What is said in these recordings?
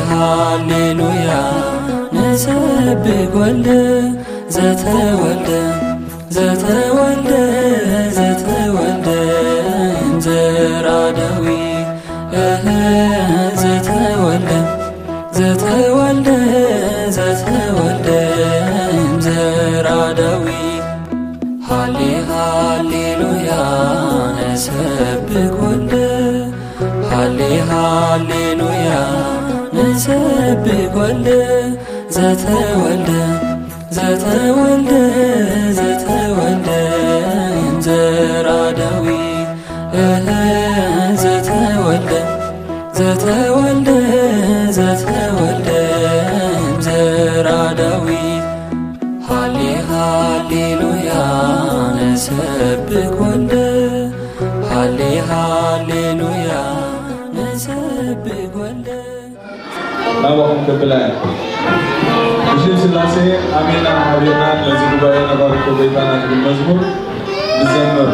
ሃሌሉያ ንሰብክ ወልደ ዘተወልደ ዘተወልደ ዘተወልደ እንዘራ ዳዊት ዘተወልደ ዘተወልደ ዘተወልደ እንዘራ ዳዊት ሃሌሉያ ንሰብክ ወልደ ሃሌሉያ ንሰብክ ወልደ ዘተወልደ ዘተወልደ ዘተወልደ እንዘራ ዳዊት ዘተወልደ ዘተወልደ ዘተወልደ እንዘራ ዳዊት ሃሌሉያ ንሰብክ ወልደ ሃሌሉያ ንሰብክ ወልደ ናባኹም ከብላይ እሺ ስላሴ አሜና ሀቤና ለዚህ ጉባኤ ነባርኮ ቤታና ግል መዝሙር ይዘምር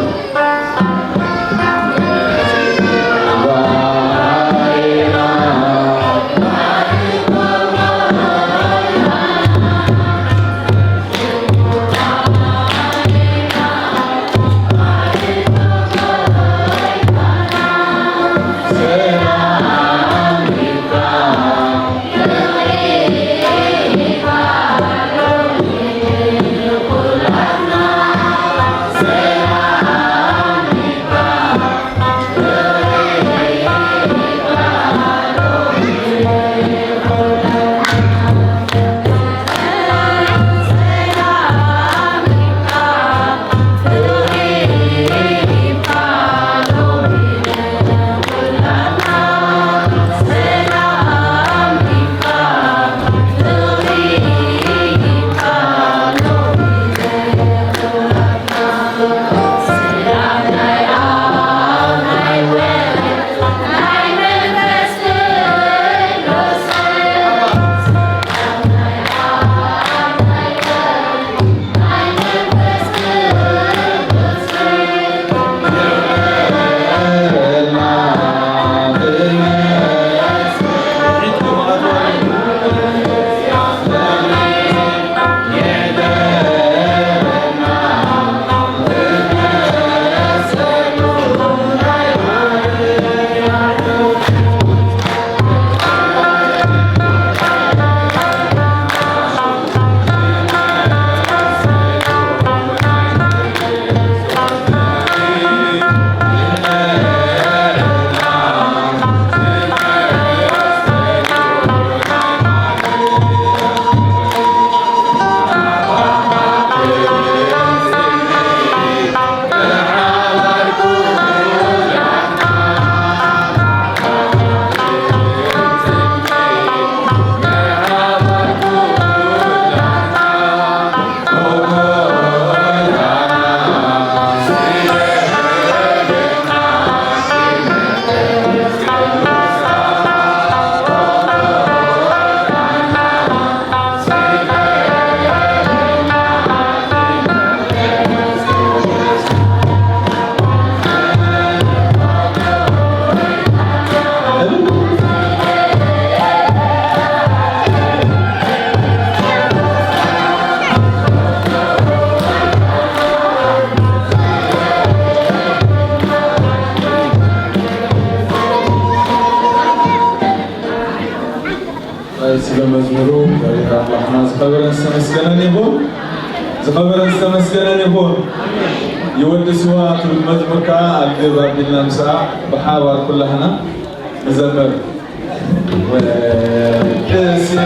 ስለመዝሙሩ ዳዊት አምላክና ዝኸበረን ዝተመስገነን ይሁን ዝኸበረን ዝተመስገነን ይሁን ይወድስዋ ትብል መዝሙር ከዓ ኣግብ ኣቢልና ምስኣ ብሓባር ኩላህና ንዘምር ወድስዋ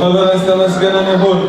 ዝኸበረን ዝተመስገነን ይሁን።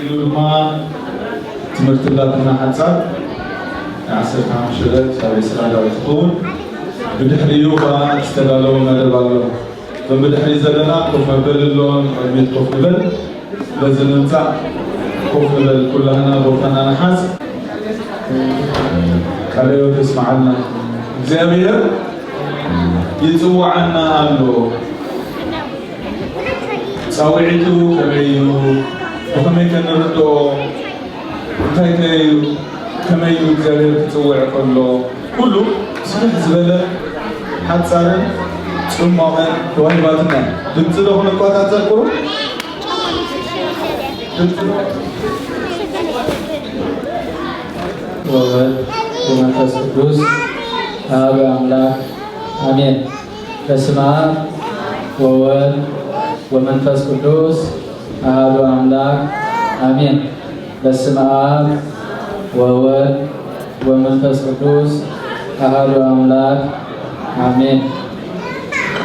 إلما تمرت الله كنا حتى عصر عشرة شهر سنة وتكون بدحريو استغلوا ما دبلوا فبدحري زلنا كوف بللون ميت كوف بل لازم نتاع كوف بل كلنا بوكنا نحس خليو تسمعنا زابير يتوى عنا له سويتو كميو وكمي كنردو تايكيو كميو زابير تتوى كله سنة زبالة حد صارن ثم من تواني باتنا دمتلو هنا قطعة تذكروا ومنفس قدوس أبو أملاك آمين بسم الله وولد ومنفس قدوس أبو أملاك آمين بسم الله وولد ومنفس قدوس أهل أملاك آمين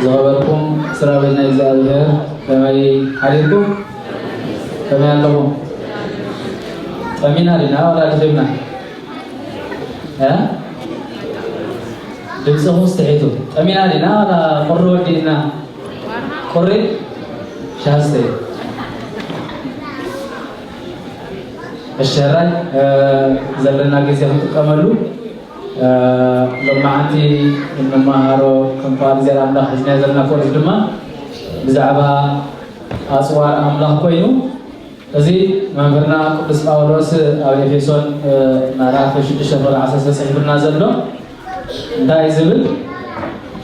زغبركم سرابنا إزالها كما يحريكم كما يعلمون أمين علينا ولا تفهمنا ها دمسه مستحيل أمين علينا ولا قرر دينا قرر شهستي الشرع زلنا كيسهم تكملوا لما عندي لما هارو كم فار زي الله حزنا زلنا فور الدما بزعبا أسوار أملاك كوينو أزي منبرنا قدس باولوس أو إفيسون نعرف شو تشرب على أساس سيفنا زلنا دا يزبل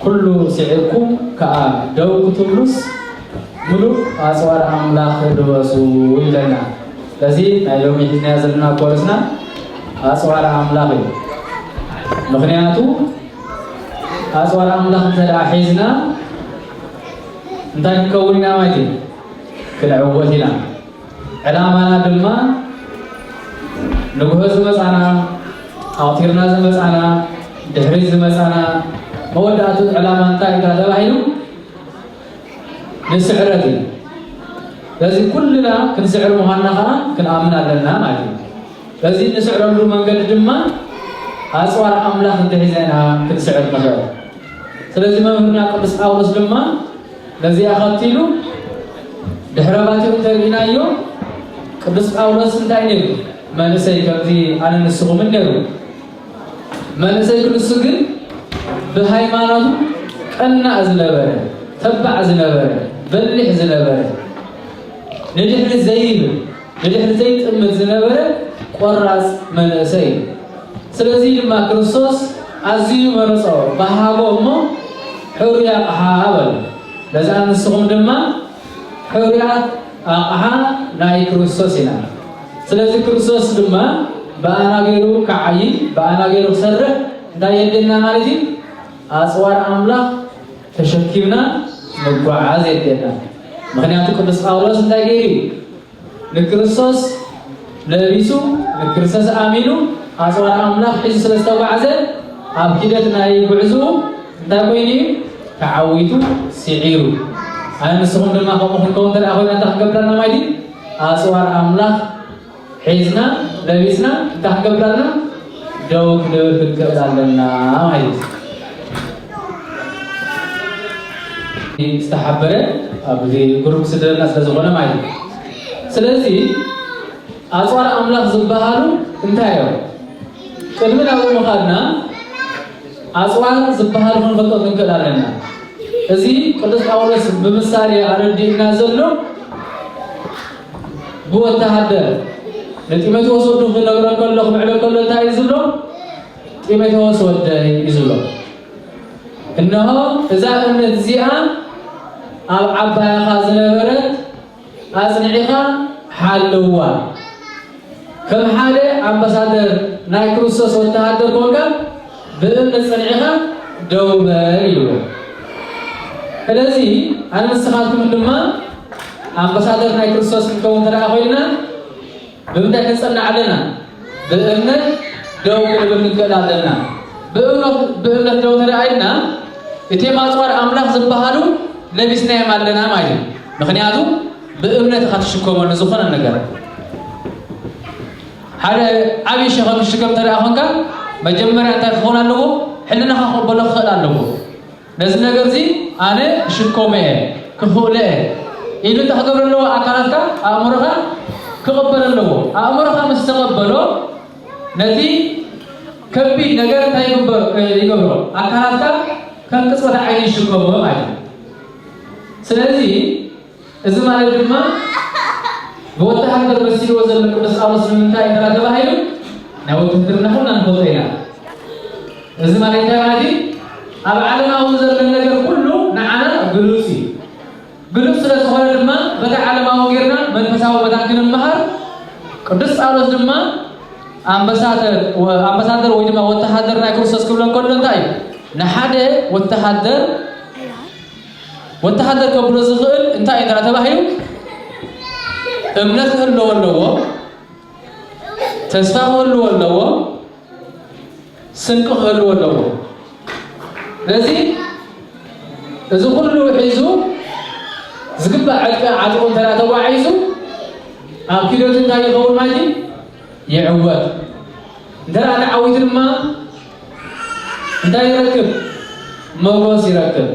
كل سعركم كا دو كتبلس ملو أسوار أملاك دوسو لنا لذي نايلوم حزنا زلنا كورسنا أسوار أملاك مخنياتو أسوار أملاك ترى حزنا نتاك كوننا مايتي كالعوتنا علامنا دلما نجهز مسأنا أعطيرنا مسأنا دحرز مسأنا موداتو علامة نتاك هذا بعينو نسعرتي لازم كلنا كنسعر مهنها كنآمنا لنا مايتي لازم نسعر له من قال دلما أسوار أملاك انتهزينها كنسعر مخير سلازم مهرنا قدس أولس دلما لازم أخطيلو دحرباتي انترقنا يوم قدس أولس انتهينيو ما نسي كذي أنا نسخو من نيرو ما نسي كل السجن بهاي ماناتو كنا أزلبره تبع أزلبره بلح أزلبره نجح الزيب نجح الزيت أمت زلبره قراص ما نسي سلازي لما كريستوس عزيز مرصو بهابو أمو حوريا أحابل لازم نسخو دما حوريا أها ناي كريستوس هنا سلازي كريستوس دما بأنا غيرو كعي بأنا غيرو سر دا يدنا مالتي أسوار أملاك تشكينا مقعاز يدنا مخنياتو قدس أولوس دا غيري لكريستوس لبيسو لكريستوس آمينو أسوار أملاك حيث سلسة وعزة أبكيدتنا يبعزو دا كويني كعويتو سعيرو أنا نسخون دلما قومهم كونتر أخونا تحقبرنا مايدي أسوار أملاك حيزنا لبسنا تحقبرنا دوك دوك كبرنا مايدي استحبره أبدي قرب سدرنا سلزغنا مايدي سلزي أسوار أملاك زبهارو انتهيو كلمة أول مخادنا أسوار زبهارو من بطل نكالنا أزي قدس أولس بمساري أردي نازلنا بو تهدر نتيمة وصوده في نغران كله معلو كله تايزلو تيمة وصوده يزلو إنه إذا أن الزيئة أو عبها خازنة برد أزنعيها حالوا كم حالة أمبسادر نايكروسوس والتهدر كونك بأن الزنعيها دوما يلو ስለዚህ አንመስኻትኩም ድማ አምባሳደር ናይ ክርስቶስ ንከውን ተራ ኮይና ብምንታይ ክንጸና ኣለና ብእምነት ደው ክንብል ንክእል ኣለና ብእምነት ደው ተራእይና እቲ ማጽዋር ኣምላኽ ዝበሃሉ ለቢስናዮም ኣለና ማለት ምክንያቱ ብእምነት ኢኻ ትሽከመሉ ዝኾነ ነገር ሓደ ዓብይ ሸኸም ሽከም ተራ ኾንካ መጀመርያ እንታይ ክኾን ኣለዎ ሕልናኻ ክቕበሎ ክኽእል ኣለዎ ነዚ ነገር እዚ ኣነ ሽኮመ እየ ክኽእለ ኢሉ እንተክገብር ኣለዎ ኣካላትካ ኣእምሮኻ ክቕበል ኣለዎ ኣእምሮኻ ምስ ተቐበሎ ነቲ ከቢድ ነገር እንታይ ይገብሮ ኣካላትካ ከም ቅጽበት ዓይኒ ይሽከሞ ማለት እዩ ስለዚ እዚ ማለት ድማ በወታደር በሲሎ ዘሎ ቅዱስ ጳውሎስ ንምንታይ ተባሂሉ ናይ ውትድርና ኩልና ንፈልጦ ኢና እዚ ማለት እንታይ ኣብ ዓለማዊ ዘሎ ነገር ኩሉ ንዓና ግሉጽ እዩ ግሉጽ ስለዝኾነ ድማ በታ ዓለማዊ ጌርና መንፈሳዊ መዳን ክንመሃር ቅዱስ ጳውሎስ ድማ ኣምባሳደር ወይ ድማ ወታደር ናይ ክርስቶስ ክብለን ከሎ እንታይ እዩ ንሓደ ወታደር ከብሎ ዝኽእል እንታይ እዩ ተባሂሉ እምነት ክህልዎ ኣለዎ ተስፋ ክህልዎ ኣለዎ ስንቅ ክህልዎ ኣለዎ ስለዚ እዚ ኩሉ ሒዙ ዝግባእ ዓጥቁ እንተላ ተዋዒዙ ኣብ ኪዶት እንታይ ይኸውን ማለት እዩ ይዕወት እንተላ ዓዊቱ ድማ እንታይ ይረክብ ሞገስ ይረክብ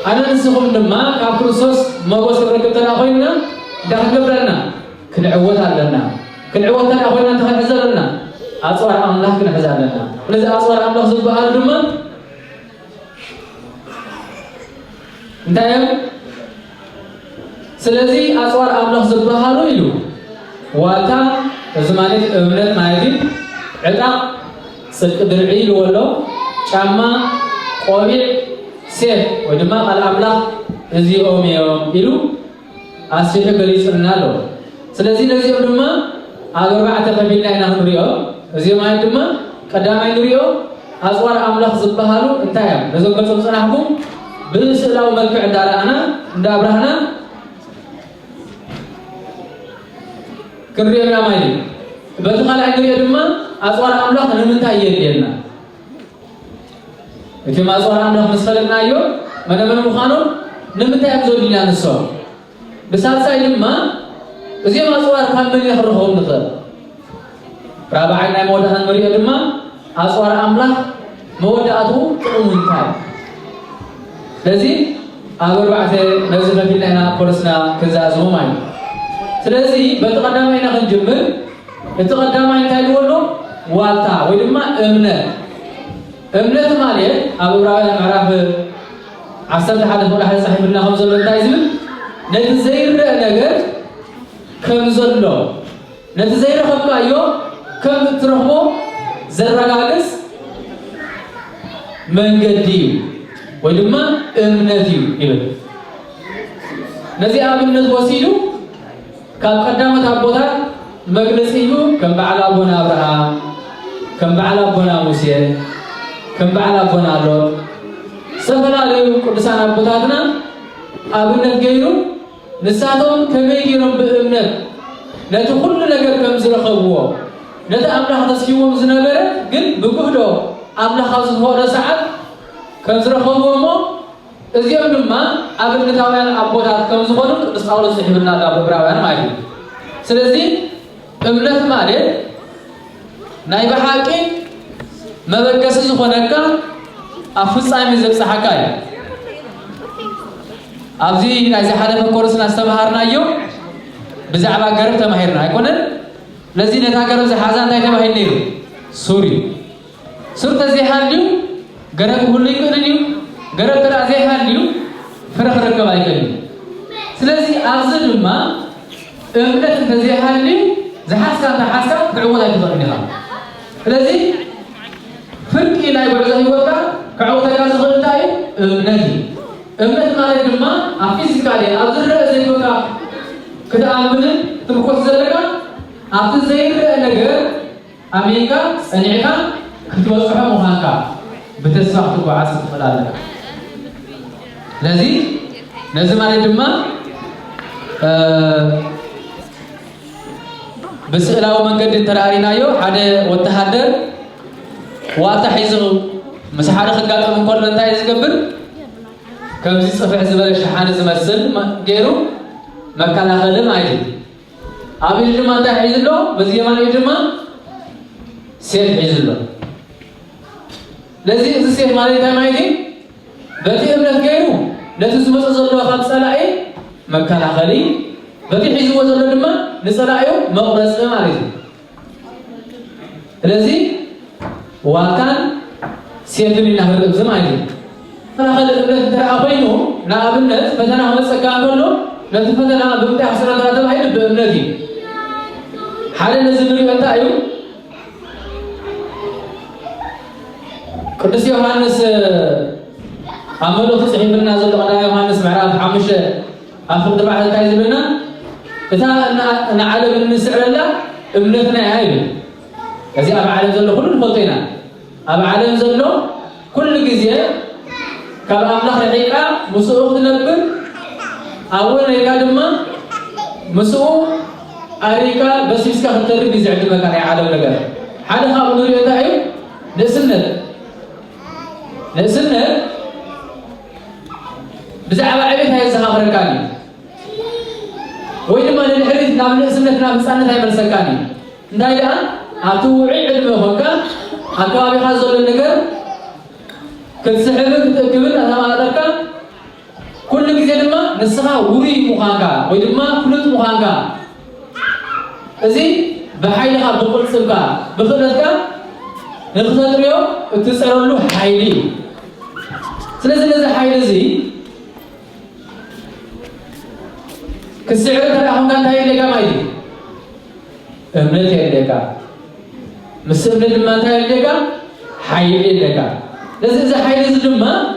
ኣነ ንስኹም ድማ ካብ ክርስቶስ ሞገስ ይረክብ ተላ ኮይንና እንዳክገብረና ክንዕወት ኣለና ክንዕወት ተላ ኮይንና እንተክንሕዝ ኣለና ኣፅዋር ኣምላኽ ክንሕዝ ኣለና ስለዚ ኣፅዋር ኣምላኽ ዝበሃሉ ድማ እንታይ እዮም ስለዚ ኣፅዋር ኣምላኽ ዝበሃሉ ኢሉ ዋልታ እዚ ማለት እምነት ማለት እዩ ዕጣቕ ጽድቂ ድርዒ ኢልዎ ኣሎ ጫማ ቆቢዕ ሴፍ ወይ ድማ ቃል ኣምላኽ እዚኦም እዮም ኢሉ ኣስፊሑ ገሊጹልና ኣሎ ስለዚ ነዚኦም ድማ ኣብ ኣርባዕተ ከፊልና ኢና ክንሪኦ እዚኦም ማለት ድማ ቀዳማይ ንሪኦ ኣፅዋር ኣምላኽ ዝበሃሉ እንታይ እዮም ነዞም ገጾም ፅናሕኩም ብስእላዊ መልክዕ እንዳረኣና እንዳብራህና ክንሪኦ ኢና ማለት እዩ በቲ ካልኣይ ንሪኦ ድማ ኣፅዋር ኣምላኽ ንምንታይ የድልየልና እቶም ኣፅዋር ኣምላኽ ምስ ፈለጥናዮ መነመን ምዃኑ ንምንታይ እዮም ዘድልዩና ንሶም ብሳልሳይ ድማ እዚኦም ኣፅዋር ካብ መን ክንረኽቦም ንኽእል ራብዓይ ናይ መወዳእታ ንሪኦ ድማ ኣፅዋር ኣምላኽ መወዳእቱ ጥቕሙ እንታይ ስለዚ ኣብ ኣርባዕተ ነዚ ከፊልና ኢና ፖሊስና ክንዛዝሞ ማለት እዩ ስለዚ በቲ ቀዳማይ ኢና ክንጅምር እቲ ቀዳማይ እንታይ ልዎ ኣሎ ዋልታ ወይ ድማ እምነት ማለት ኣብ ዕብራውያን ምዕራፍ 11 ቁጥሪ 1 ጻሒፍልና ከም ዘሎ እንታይ ዝብል ነቲ ዘይርአ ነገር ከም ዘሎ ነቲ ዘይረኸብካዮ ከም እትረኽቦ ዘረጋግጽ መንገዲ እዩ ወይ ድማ እምነት እዩ ይብል ነዚ ኣብነት ወሲዱ ካብ ቀዳሞት ኣቦታት መግለፂ እዩ ከም በዓል ኣቦና አብርሃም ከም በዓል ኣቦና ሙሴ ከም በዓል ኣቦና ሎጥ ዝተፈላለዩ ቅዱሳን ኣቦታትና ኣብነት ገይሩ ንሳቶም ከመይ ገይሮም ብእምነት ነቲ ኩሉ ነገር ከም ዝረኸብዎ ነቲ ኣምላኽ ተስሂቦም ዝነበረ ግን ብጉህዶ ኣምላኽ ኣብ ዝፈቅዶ ሰዓት ከም ዝረኸብዎ እሞ እዚኦም ድማ ኣብነታውያን ኣቦታት ከም ዝኾኑ ቅዱስ ጳውሎስ ዝሕብርና ኣብ ዕብራውያን ማለት እዩ ስለዚ እምነት ማለት ናይ ብሓቂ መበገሲ ዝኾነካ ኣብ ፍጻሜ ዘብፅሓካ እዩ ኣብዚ ናይ ዝሓለፈ ኮርስና ዝተምሃርናዮ ብዛዕባ ገረብ ተማሂርና ኣይኮነን ለዚ ነታ ገረብ ዝሓዛ እንታይ ተባሂሉ ነይሩ ሱር እዩ ሱር ተዘይሃልዩ ገረብ ኩሉ ይክእልን እዩ ገረብ ተራ ዘይሃልዩ ፍረ ክረክብ ኣይክእልን ስለዚ ኣብዚ ድማ እምነት እንተዘይሃልዩ ዝሓስካ እንተሓስካ ክዕወት ኣይትኽእልን ኢኻ ስለዚ ፍርቂ ናይ ጉዕዞ ሂወትካ ክዕወተካ ዝኽእል እንታይ እዩ እምነት እዩ እምነት ማለት ድማ ኣብ ፊዚካሊ ኣብ ዝረአ ዘይኮካ ክትኣምንን ትምኮት ዘለካ ኣብቲ ዘይረአ ነገር ኣሚንካ ፀኒዕካ ክትበፅሖ ምዃንካ ብተስፋ ክትጓዓዝ ትኽእል ኣለካ ስለዚ ነዚ ማለት ድማ ብስእላዊ መንገዲ ተራእሪናዮ ሓደ ወተሃደር ዋልታ ሒዙ ምስ ሓደ ክጋጠም እንከሎ እንታይ ዝገብር ከምዚ ፅፍሕ ዝበለ ሸሓነ ዝመስል ገይሩ መከላኸሊ ማለት እዩ ኣብ ኢዱ ድማ እንታይ ሒዙ ኣሎ በዚ የማን ኢዱ ድማ سيف عزله لذي السيف مالي تمايدي بتي أمنت غيره لا تزمت أزله خمس ألاعي مكان خلي بتي حزو أزله لما نسألاعيه مقرص مالي لذي وكان سيف من نهر الزمالي أنا خلي أمنت ترى أبينه نابنت فتنا هم سكان كله لا تفتنا بمتى حصل هذا هاي بأمنتي حال نزمري أنت أيو قدس يوحنس عملوا تصحيح لنا زل قناة يوحنس معراب حمش أفرد بعد كايز لنا إذا أنا عالم النسعر الله ابنتنا عائل كذي أبا عالم زلو كل الفلطينا أبا عالم زلو كل جزية كابا أملاخ رحيقا مسؤول تنبر أول رحيقا دما مسؤول أريكا بس يسكا خطر بيزعج المكان عالم لقى حاله خاب نوري أتاعي نسنة بزعب عبيد هاي الزهاق ركاني وإنما للحريث نعم نسنة نعم سنة هاي مرسكاني ناي لأن أتوعي علمه هكا أكوابي خازل النقر كتسحبك تأكبت أثناء أدركا كل كذا لما نسخة وري مخانكا وإنما كلت مخانكا أزي بحيلها بقول سبكا بخدتك نخدت اليوم تسألون له حيلي سلسلة حيل زي كسعر ترى هم كان هاي لقى ما يدي أمنت هاي لقى مسمى لما هاي لقى حيل لقى لسه حيل زي لما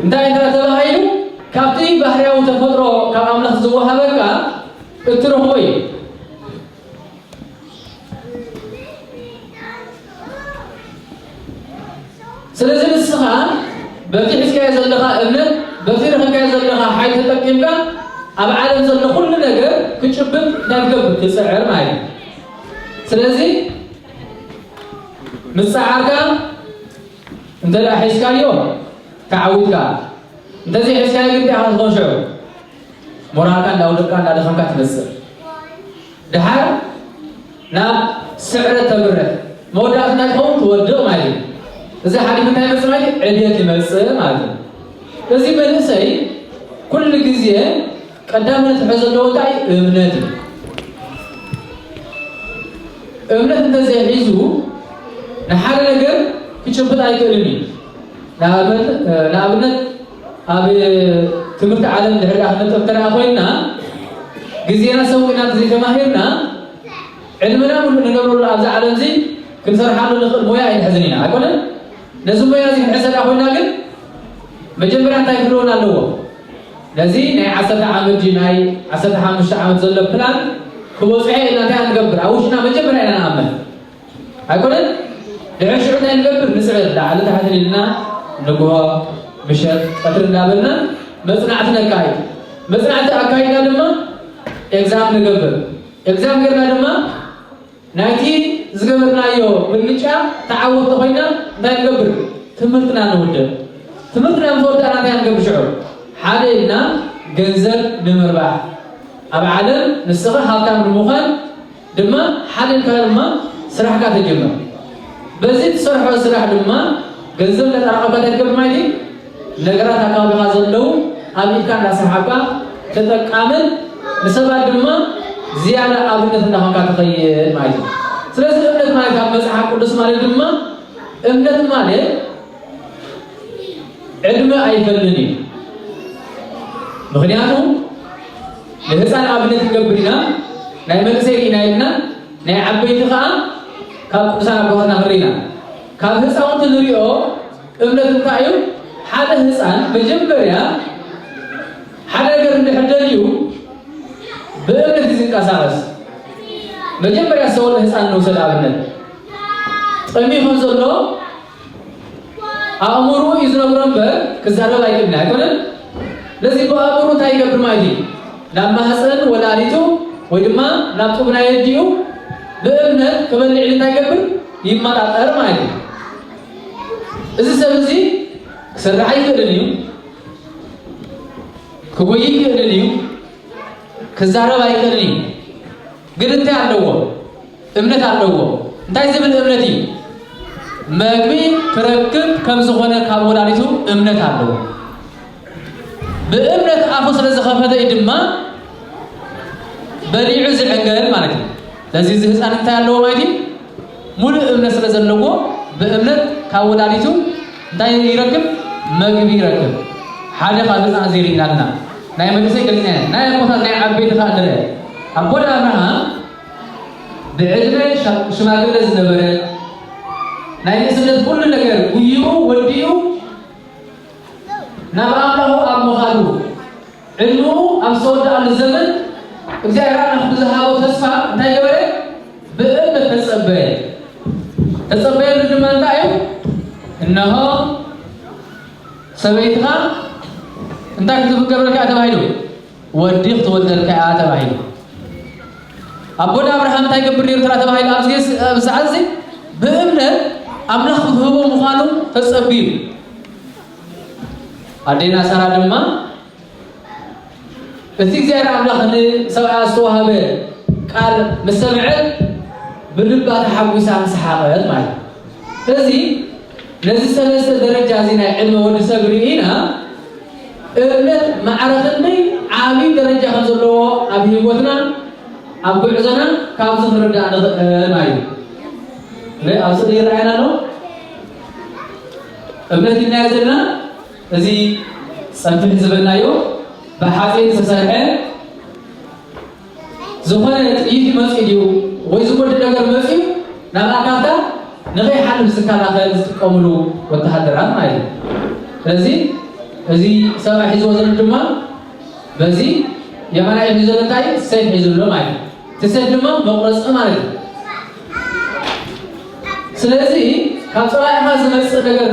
انت إذا تبى حيل كابتي بحرية وتفطره كم أملاك زوجها بكا تروح وين سلسلة السخاء بفتح كاي زلها ابنت بفتح كاي زلها حي تتقيمك أبا عالم زل كل نجر كتشبك نقب تسعر معي سلسلة مسعرك انت لا حس كاليوم تعودك انت زي حس كالي قلت أحد خنشعو مراكا لو دكان لا دخمك تمسر دحار ناب سعر تبرد موداتنا تكون تودق معي إذا حد من هاي مسمعي عدية المسألة ماذا؟ لذي بنسي كل جزية قدامنا تحزن له تاعي أمنتي أنت زي حيزو نحال نجر كتشبت أي كلمي نابنت أبي تمرت عالم دهر أحنا تفترى أخوينا جزينا سوينا زي جماهيرنا علمنا من نقول الله عز عالم زي كنصر حالنا المويا الحزنين أقوله نزوم يازي حسد أخونا قل مجمران تايفلون اللو لذي ناي عسد عامل جناي عسد حامش عامل زلب بلان كبوصعي إنا تاين نقبر أوشنا مجمران أنا أعمل أقول لعش عدنا نقبر نسعر لعلى تحت لنا نقوها مشهد قدر نابلنا مصنعتنا كاي مصنعت أكاينا لما إكزام نقبر إكزام قرنا لما نايتي زغبرنا يو من نجا تعود تخينا ناي نقبر تمرتنا نوده تمرتنا نفوت أنا تاين نقبر شعور حالنا جنزل نمربع أبا عالم نستغل حالتها من المخان دما حال الكلمة سرح كات الجمع بزيد سرح وسرح دما جنزل لترقبات الجمع مايدي نقرأ تكابي هذا اللون أبي كان لسحبك تتكامل نسبة دما زيادة أبنة نحن كاتخيل مايدي سلسل أبنة مالك مسحب قدس مالك دما أبنة مالك علم أي فلني مغنياتهم لهسان أبنة قبرنا ناي مكسيري نايبنا ناي عبيتها كاب قدسان أبوها نهرنا كاب هسان تنريو أبنة تايو حاله هسان بجنبريا حاله نقر نحدليو بأبنة زنك أساس بجنبريا سوال هسان نوصل أبنة أمي خنزلو أمورو إذن برنبر كزارو لايكبنا كونن لذي بأمورو تايقب برمايدي لما حسن ولاليتو ويدما نابتوبنا يديو بأبنة كبال العلم تايقبر يما تأثر مايدي إذا سبزي سرحي كرنيو كبوي كرنيو كزارو لايكرنيو قرنتي عندوه ابنة عندوه እንታይ ዝብል እምነት እዩ መግቢ ክረክብ ከም ዝኾነ ካብ ወላዲቱ እምነት ኣለዎ በእምነት አፉ ስለዝኸፈተ ድማ በሊዑ ዝዕንገል ማለት እዩ ለዚህ ህፃን እንታይ ያለው ማለት እዩ ሙሉ እምነት ስለዘለዎ በእምነት ካብ ወላዲቱ እንታይ ይረክብ መግቢ ይረክብ ሓደ ካብ ህፃን ዘሪናልና ናይ መንእሰይ ገልጽና ናይ ቆታት ናይ ዓበይቲ ካድረ አቦና አብርሃም بعدنا شماغل ዝነበረ ናይ ንስነት ሁሉ ነገር ጉይኡ ወዲኡ ናብ አምላሁ ኣብ መኻዱ ዕልሙ ኣብ ሰወዳሉ ዘመን እግዚአብሔር አብ ብዝሃበው ተስፋ እንታይ ገበረ በእምነት ተጸበየ ድማ እንታይ እነሆ ሰበይትኻ እንታይ ክትገብረካ ተባሂሉ ወዲኽ ትወልደልካ ተባሂሉ አቦና አብርሃም እንታይ ገብር ነይሩ ተባሂሉ ኣብዚስ ሰዓት በእምነት አምላኽ ዝህቦ ምዃኑ ተጸቢዩ አዴና ሳራ ድማ እቲ እግዚአብሔር አምላኽ ንሰብኣ ዝተዋህበ ቃል መሰምዐ ብልባ ተሓጒሳ ሰሓቐት ማለት ስለዚህ ነዚ ሰለስተ ደረጃ እዚ ናይ ዕልሚ ወዲ ሰብ ርኢና እምነት ማዕረኽነይ ዓብይ ደረጃ ከም ዘለዎ ኣብ ሂወትና ኣብ ጉዕዞና ካብዚ ንርዳእ ንኽእል ማለት እዩ ኣብ ስእሊ ይረአየና ኣሎ እምነት እናየ ዘለና እዚ ፀንፊሕ ዝበልናዮ ብሓፂን ዝተሰርሐ ዝኾነ ጥይት መፂኡ ድዩ ወይ ዝጎድእ ነገር መፂኡ ናብ ኣካልካ ንኸይሓልፍ ዝከላኸል ዝጥቀምሉ ወተሃደራት ማለት እዩ ስለዚ እዚ ሰብኣይ ሒዝዎ ዘሎ ድማ በዚ የማናይ ሒዙ ዘሎ እንታይ ሰይፍ ሒዙሎ ማለት እዩ እቲ ሰይፍ ድማ መቁረፂ ማለት እዩ ስለዚ ካብ ፀባኢኻ ዝመፅእ ነገር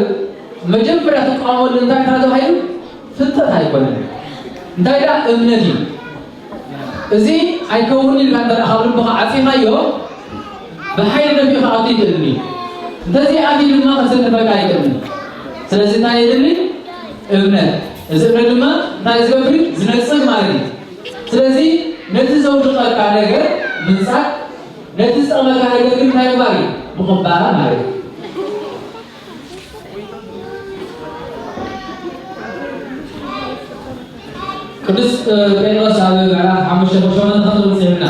መጀመርያ ትቃወመሉ እንታይ ተባሂሉ ፍልጠት ኣይኮነን እንታይ ዳ እምነት እዩ እዚ ኣይከውን ኢልካ እንተረእኻ ልብኻ ዓፂኻዮ ብሓይሊ ነቢኻ ኣብቲ ይድልኒ እንተዚ ኣቲ ድማ ከሰንፈካ ኣይክእልኒ ስለዚ እንታይ የድሊ እምነት እዚ እምነት ድማ እንታይ ዝገብር ዝነፅግ ማለት እዩ ስለዚ ነቲ ዘውድቐካ ነገር ምንፃቅ ነቲ ዝጠቕመካ ነገር ግን እንታይ ምግባር እዩ ምኽባር ማለት እዩ ቅዱስ ጴጥሮስ ኣብ ምዕራፍ 5 ከምዝብልና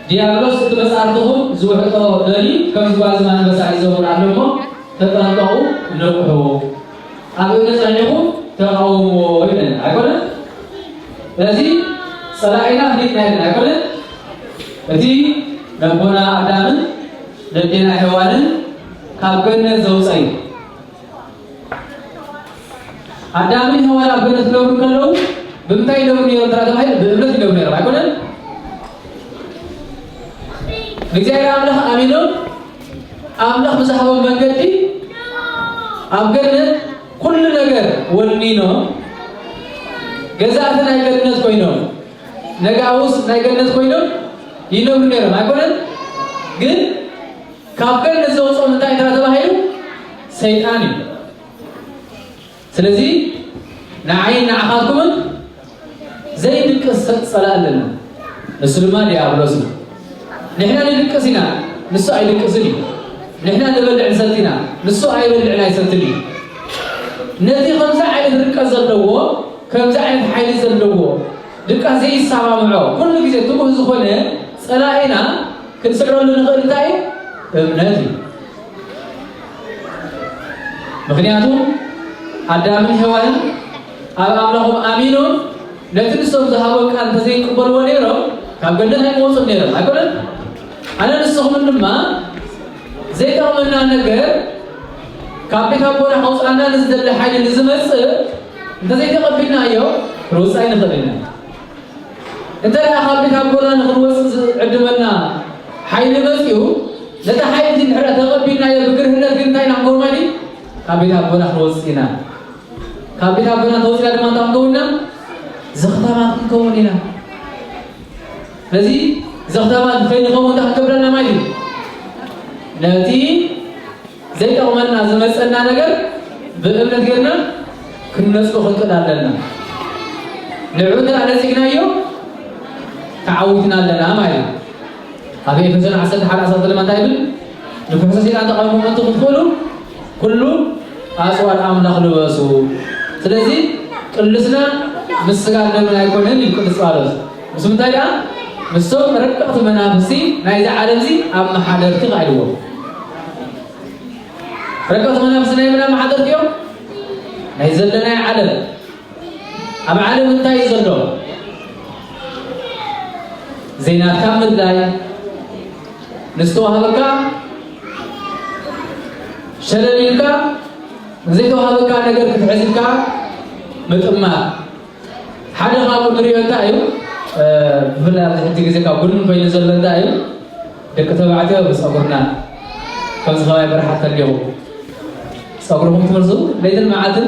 ዲያብሎስ እቲ መጻርትኹም ዝውሕጦ ደሊ ከም ዝጓዝማ አንበሳ ይዘውር ኣሎ እሞ ተጠንቀቑ ንቑሑ ኣብ እምነት ጸኒኹም ተቃውምዎ ይለና ኣይኮነን ስለዚ ጸላኢና እንዴት ናይ ኣይኮነን እቲ ነቦና ኣዳምን ደዴና ሔዋንን ካብ ገነት ዘውፅአ እዩ ኣዳምን ሔዋን ኣብ ገነት ዝነብሩ ከለዉ ብምንታይ ይነብሩ ነይሮም ተባሂሉ ብእምነት ይነብሩ ነይሮም ኣይኮነን እግዚአብሔር አምላኽ አሚኖም አምላኽ ብዝሃቦም መንገዲ ኣብ ገነት ኩሉ ነገር ወኒኖ ገዛእቲ ናይ ገነት ኮይኖም ነጋውስ ናይ ገነት ኮይኖም ይነብሩ ነይሮም ኣይኮነን ግን ካብ ገነት ዘውፅኦም እንታይ ተባሂሉ ሰይጣን እዩ ስለዚ ንዓይን ንዓኻትኩምን ዘይድቅስ ፀላእ ኣለና ንሱ ድማ ዲያብሎስ እዩ ንሕና ንድቅስ ኢና ንሱ ኣይድቅስን እዩ ንሕና ንበልዕ ንሰቲና ንሱ ኣይበልዕን ኣይሰትን እዩ ነቲ ከምዚ ዓይነት ርቀት ዘለዎ ከምዚ ዓይነት ሓይሊ ዘለዎ ድቃስ ዘይሰማምዖ ኩሉ ግዜ ትጉህ ዝኾነ ፀላኢና ክንስዕረሉ ንኽእል እንታይ እምነት እዩ ምክንያቱ ኣዳምን ሔዋንን ኣብ ኣምላኾም ኣሚኖም ነቲ ንሶም ዝሃቦም ቃል እንተዘይቅበልዎ ነይሮም ካብ ገነት ኣይመወፁን ነይሮም ኣይኮነን ኣነ ንስኹም ድማ ዘይጠቕመና ነገር ካብ ቤት ኣቦና ከውፅኣና ንዝደሊ ሓይሊ ንዝመፅእ እንተዘይተቐቢልናዮ ክንወፅእ ኣይንኽእል ኢና እንተደኣ ካብ ቤት ኣቦና ንክንወፅእ ዝዕድመና ሓይሊ መፅኡ ነቲ ሓይሊ ድሕረ ተቐቢልናዮ ብግርህነት ግን እንታይ ኢና ክንከውን ማለት እዩ ካብ ቤት ኣቦና ክንወፅእ ኢና ካብ ቤት ኣቦና ተወፂና ድማ እንታይ ክንከውን ኢና ዘኽተማት ክንከውን ኢና ስለዚ ዘኽተማት ከይንኸውን እንታይ ክንገብረና ማለት እዩ ነቲ ዘይጠቕመና ዝመፀና ነገር ብእምነት ጌርና ክንነፅኦ ክንክእል ኣለና ንዕኡ እንተኣ ነፂግናዮ ተዓዊትና ኣለና ማለት እዩ ኣብ ኤፌሶን 11:12 ድማ እንታይ ይብል ንኩሕሶ ሰይጣን ተቃውሞ እንትትኽእሉ ኩሉ ኣጽዋር ኣምላኽ ልበሱ ስለዚህ ቅልስና ምስጋን ለምን አይኮነን ይቅርጽ ጳውሎስ ምስምታይ ዳ ምስቶም ረቀቅቲ መናፍስቲ ናይዚ ዓለም እዚ ኣብ መሓደርቲ ቃልዎ ረቀቅቲ መናፍስቲ ናይ ምና መሓደርቲ እዮም ናይ ዘለናይ ዓለም ኣብ ዓለም እንታይ ዘሎ ዜናትካ ምድላይ ንስተዋሃበካ ሸለሊልካ ዘይተዋሃበካ ነገር ክትሕዝካ ምጥማ ሓደ ካብኡ ንሪኦ እንታይ እዩ ብፍላይ ኣብዚ ሕጂ ግዜ ካብ ቡድን ኮይኑ ዘሎ እንታይ እዩ ደቂ ተባዕትዮ ብፀጉርና ከምዚ ከባቢ በረሓት ተልየኹ ፀጉርኩም ትመርዙ ለይትን መዓልትን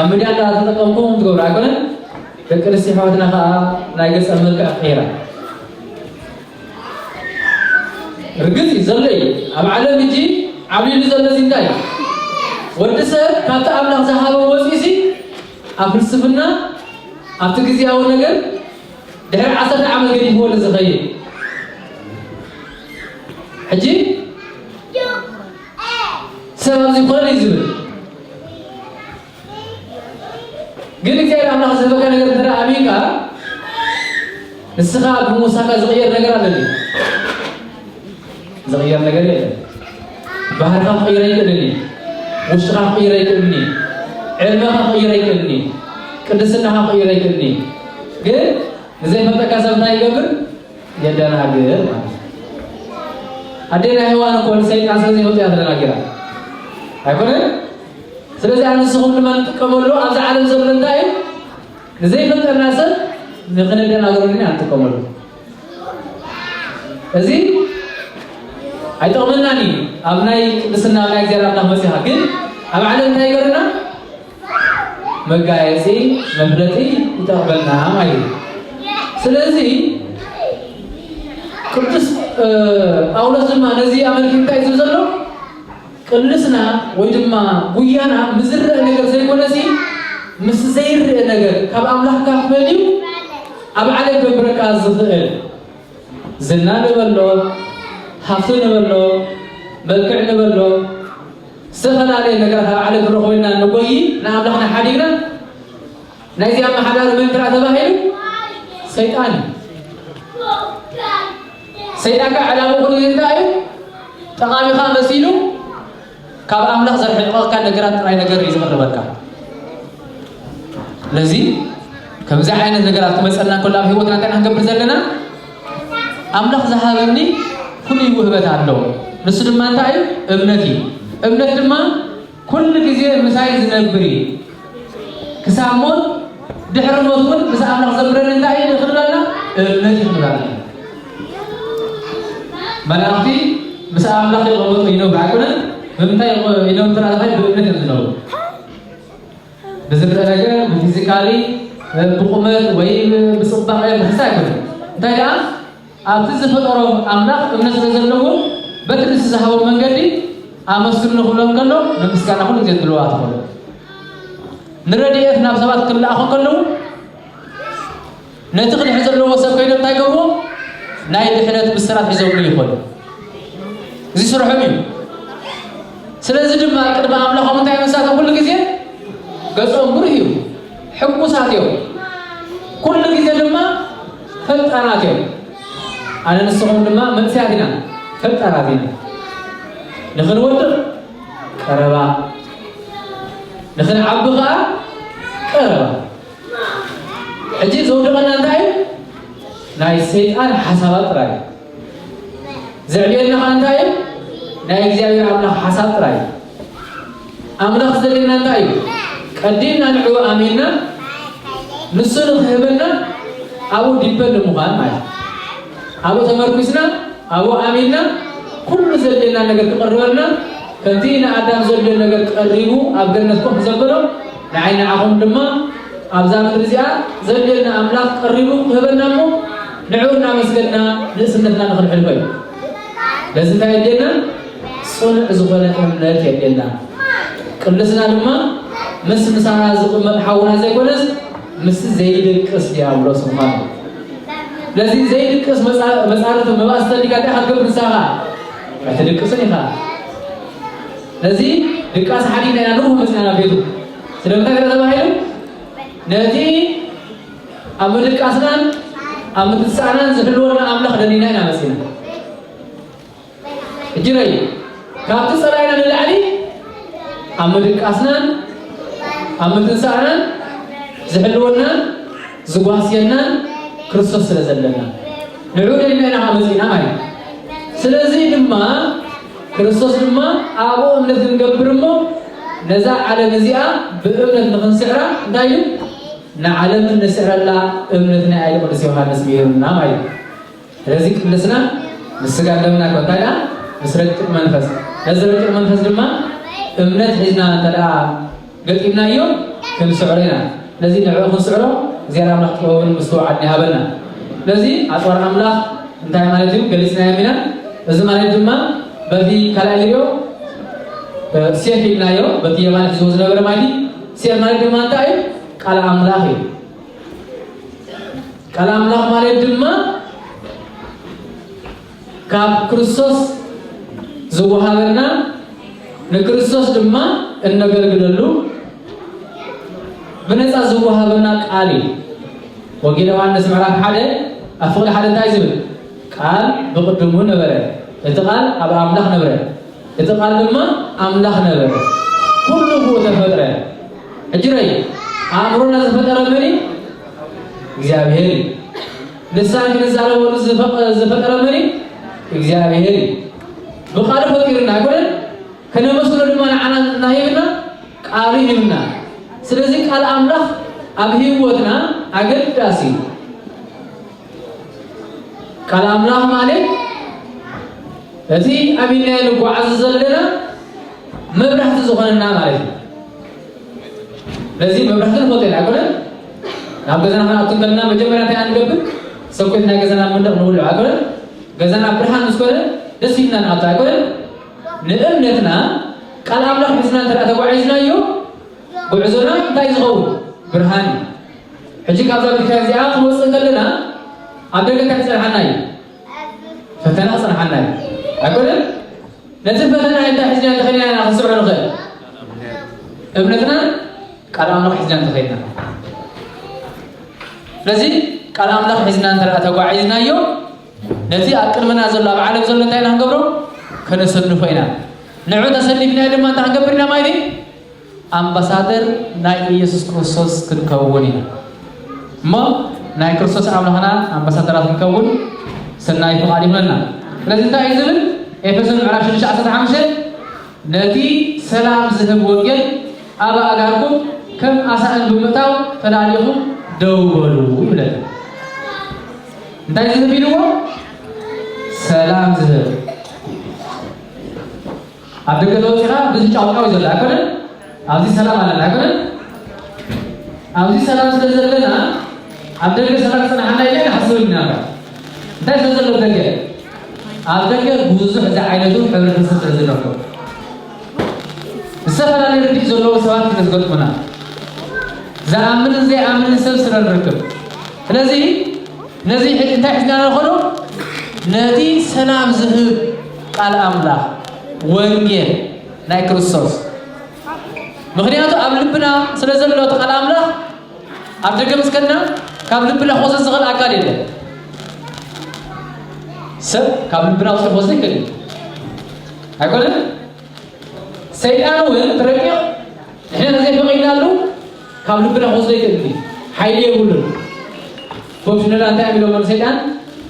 ኣብ ሚድያ እንዳተጠቀምኩም ትገብሩ ኣይኮነን ደቂ ኣንስትዮ ኣሕዋትና ከዓ ናይ ገፀ መልክዕ ቀይራ ርግፅ እዩ ዘሎ እዩ ኣብ ዓለም ሕጂ ዓብዪሉ ዘሎ እዚ እንታይ እዩ ወዲ ሰብ ካብቲ ኣምላኽ ዝሃበ ወፂሲ ኣብ ፍልስፍና ኣብቲ ግዝያዊ ነገር ድሕሪ 10 ዓመት ገዲፍዎ ዝኸይድ ሕጂ ሰብ ኣብዚ ኮነ እዩ ዝብል ግን እግዚአብሔር ኣምላኽ ዝህበካ ነገር እንተዳ ኣሚንካ ንስኻ ብሙሳካ ዝቕየር ነገር ኣለኒ ዝቕየር ነገር የለን ባህርካ ክቕይረ ይክእልኒ ውሽጥኻ ክቕይረ ይክእልኒ ዕልምኻ ክቕይረ ይክእልኒ ቅድስናኻ ክቕይረ ይክእልኒ ግን ንዘይፈልጠካ ሰብ እንታይ ይገብር የደናግር ማለት ኣዴና ሔዋን እኮ ንሰይጣን ስለዘይፈልጡ እያ ተደናጊራ ኣይኮነን ስለዚ ኣነ ንስኹም ድማ ንጥቀመሉ ኣብዚ ዓለም ዘሎ እንታይ እዩ ንዘይፈልጠና ሰብ ንክንደናገሩኒ ንጥቀመሉ እዚ ኣይጠቕመናኒ ኣብ ናይ ቅድስና ናይ እግዚአብሔር ኣምላኽ መፅኻ ግን ኣብ ዓለም እንታይ ይገርና መጋየፂ መፍለጢ ይጠቕመና ማለት እዩ ስለዚ ቅዱስ ጳውሎስ ድማ ነዚ ኣመልኪ እንታይ እዩ ዘሎ ቅልስና ወይ ድማ ጉያና ምዝርእ ነገር ዘይኮነሲ ምስ ዘይርእ ነገር ካብ ኣምላኽካ ፈልዩ ኣብ ዓለም ከብረካ ዝኽእል ዝና ንበሎ ሃፍቲ ንበሎ መልክዕ ንበሎ ዝተፈላለዩ ነገራት ኣብ ዓለም ንረኽቦ ኢና ንጎይ ንኣምላኽና ሓዲግና ናይዚ ኣመሓዳሪ መን ክረአ ተባሂሉ ሰይጣን ሰይጣንካ ዕላምኡ ኩሉ እንታይ እዩ ጠቓሚኻ መሲሉ ካብ ኣምላኽ ዘርሕቕካ ነገራት ጥራይ ነገር እዩ ዝቕርበካ ለዚ ከምዚ ዓይነት ነገራት ክመፀልና ከሎ ኣብ ሂወትና እንታይ ክንገብር ዘለና ኣምላኽ ዝሃበኒ ፍሉይ ውህበት ኣለዎ ንሱ ድማ እንታይ እዩ እምነት እዩ እምነት ድማ ኩሉ ግዜ ምሳይ ዝነብር እዩ ክሳብ ሞት ድሕሪ ሞት እውን ምስ ኣምላኽ ዘብረን እንታይ እዩ ንኽንብለና እምነት ይኽንብለና መላእኽቲ ምስ ኣምላኽ ይቕመጡ ይነብሩ ኣይኮነን ብምንታይ ይነብሩ ተራእታይ ብእምነት እዮም ዝነብሩ ብዝርአ ነገር ብፊዚካሊ ብቁመት ወይ ብፅባቐ ብክሳ ኣይኮነን እንታይ ደኣ ኣብቲ ዝፈጠሮ ኣምላኽ እምነት ስለዘለዎ በቲ ንስ ዝሃቦ መንገዲ ኣመስግኑ ንኽብሎም ከሎ ንምስጋና ኩሉ ግዜ ትልዋ ትኾኑ ንረድኤት ናብ ሰባት ክለኣኹ ከለዉ ነቲ ክልሕ ዘለዎ ሰብ ከይዶም እንታይ ገብርዎ ናይ ድሕነት ብስራት ሒዘውሉ ይኾኑ እዚ ስርሖም እዩ ስለዚ ድማ ቅድሚ ኣምላኾም እንታይ መሳቶም ኩሉ ግዜ ገጾም ብሩህ እዩ ሕጉሳት እዮም ኩሉ ግዜ ድማ ፈጣናት እዮም ኣነ ንስኹም ድማ መንስያት ኢና ፈጣናት ኢና ንኽንወድቕ ቀረባ ንኽንዓቢ ከዓ ቀረባ ሕጂ ዘውድቐና እንታይ እዩ ናይ ሰይጣን ሓሳባት ጥራይ ዘዕብየልና ከዓ እንታይ እዩ ናይ እግዚኣብሔር ኣምላኽ ሓሳብ ጥራይ ኣምላኽ ዘድልና እንታይ እዩ ቀዲምና ንዕኡ ኣሚንና ንሱ ንክህበና ኣብኡ ዲበል ምዃን ማለት ኣብኡ ተመርኩስና ኣብኡ ኣሚንና ኩሉ ዘድልና ነገር ክቐርበልና ከምቲ ንኣዳም ዘድልዮ ነገር ቀሪቡ ኣብ ገነት ኮፍ ዘበሎ ንዓይ ንዓኹም ድማ ኣብዛ ምድሪ እዚኣ ዘድልየልና ኣምላኽ ቀሪቡ ክህበና እሞ ንዕኡ እናመስገድና ንእስነትና ንኽንሕልፎ እዩ ለዚ እንታይ የድልና ጽኑዕ ዝኾነ እምነት የድልና ቅልስና ድማ ምስ ምሳና ዝቕመጥ ሓውና ዘይኮነስ ምስ ዘይድቅስ ዲያብሎስ ምዃኑ ለዚ ዘይድቅስ መፃርቱ መባእስ ተሊካ እንታይ ክትገብር ንስኻ اعتدقسني خا لذي دقاس حديد انا نروح مسنا بيتو ስለምታ ገዛ ባይሉ ነቲ አምልቃስናን አምትሳናን ዝህልወና አምላኽ ደኒና ኢና መስና እጅረይ ካብቲ ጸላይና ለላዕሊ አምልቃስናን አምትሳናን ዝህልወና ዝጓስየና ክርስቶስ ስለዘለና ንዑድ ኢና መስና ማለት ስለዚህ ድማ ክርስቶስ ድማ አቦ እምነት እንገብርሞ ነዛ ዓለም እዚኣ በእምነት ንኽንስዕራ እንታይ ንዓለም ንስዕረላ እምነትና አይል ቅዱስ ዮሐንስ ቢሩና ማለት ስለዚህ ቅዱስና ምስጋ ለምና ቆጣላ ምስረቅ መንፈስ ለዘረቅ መንፈስ ድማ እምነት ሒዝና ተላ ገጢምናዮ ክንስዕረና ስለዚህ ንዕኡ ክንስዕሮ እግዚአብሔር አምላክ ጥበብን ምስተዋዓድና ያበልና ስለዚህ አጽዋር አምላክ እንታይ ማለት እዩ ገሊጽና የሚና እዚ ማለት ድማ በዚ ከላልዮ سيف النايو بتي ما تزوج نبر مالي سيف مالي دمان تاي كلام الله كلام الله مالي دمان كاب كريستوس زوجهنا نكريستوس دمان النجار قدلو بنت زوجهنا كالي وقيل وان نسمع لك حدا أفضل حدا تايزب قال بقدمه نبره يتقال أبا الله نبره يتقال لما أملاك نبر كله تفطر أجري أمرنا تفطر مني إجابهري لسان كنزارة ولا تفطر مني إجابهري بخارج فكرنا أقول كنا مسؤول لما أنا نهينا قارين منا سلزق على أملاك أبيه وطنا أقل تاسي كلام الله مالك الذي أبينا لقوا عز لنا مبرحة زخاننا مالك الذي مبرحة الفوتين أقوله نعم جزانا خنا أتكلمنا بجمعنا تيان قبل سوكتنا جزانا من نقول أقوله جزانا برهان مسكوله دسينا نعطى أقوله نأمنتنا كلام الله حسنا ترى تبغى عزنا يو بعزنا تايزغول برهان حجي كذا بكذا آخر وصلنا لنا أبدك تحصل حناي فتنا أصلا حناي أقول نتفقنا عند حزنا تخلينا أنا خسر على الغير ابنتنا كلام الله حزنا تخلينا لذي كلام الله حزنا ترى تقع عزنا يو نتي أكل من هذا الله بعالم زلنا تاين هنقبره كنا سنفينا نعود أسلفنا لما تهنقبرنا ما يدي أمباسادر ناي يسوع كريستوس كنكونينا ما ناي كريستوس عملنا أمباسادر كنكون سناي فقادم لنا لذي تايزبن إفسون عرش الشعب حمشة نتي سلام زهب وجل أبا أجاركم كم أسأل بمتاو فناليهم دوروا ولا تايزبن بينهم سلام زهب أبدا كده شيء بس جاوبنا وجل أكون أبدي سلام على أكون أبدي سلام زلنا أبدا كده سلام سنا حنا يجي حصلنا ده زل بدك أبدك بوزح زعينته حول الناس تزينه السفر على الرجل زلوا سواد تزقط منا زي أمن سلسلة الركب نزي حد انت حزنا نخلو نادي سلام زهب قال أملا وانجيل ناي كريستوس مخنياتو أبلبنا سلسلة قال أملا أبدك مسكنا كابلبنا خوص الزغل أكال يده سب كابل بنا وصل خوص نكلي أقول سيدنا وين تركيا إحنا نزيد بقينا له كابل بنا خوص نكلي حيلي يقولون فوشنا لا تعملوا من سيدنا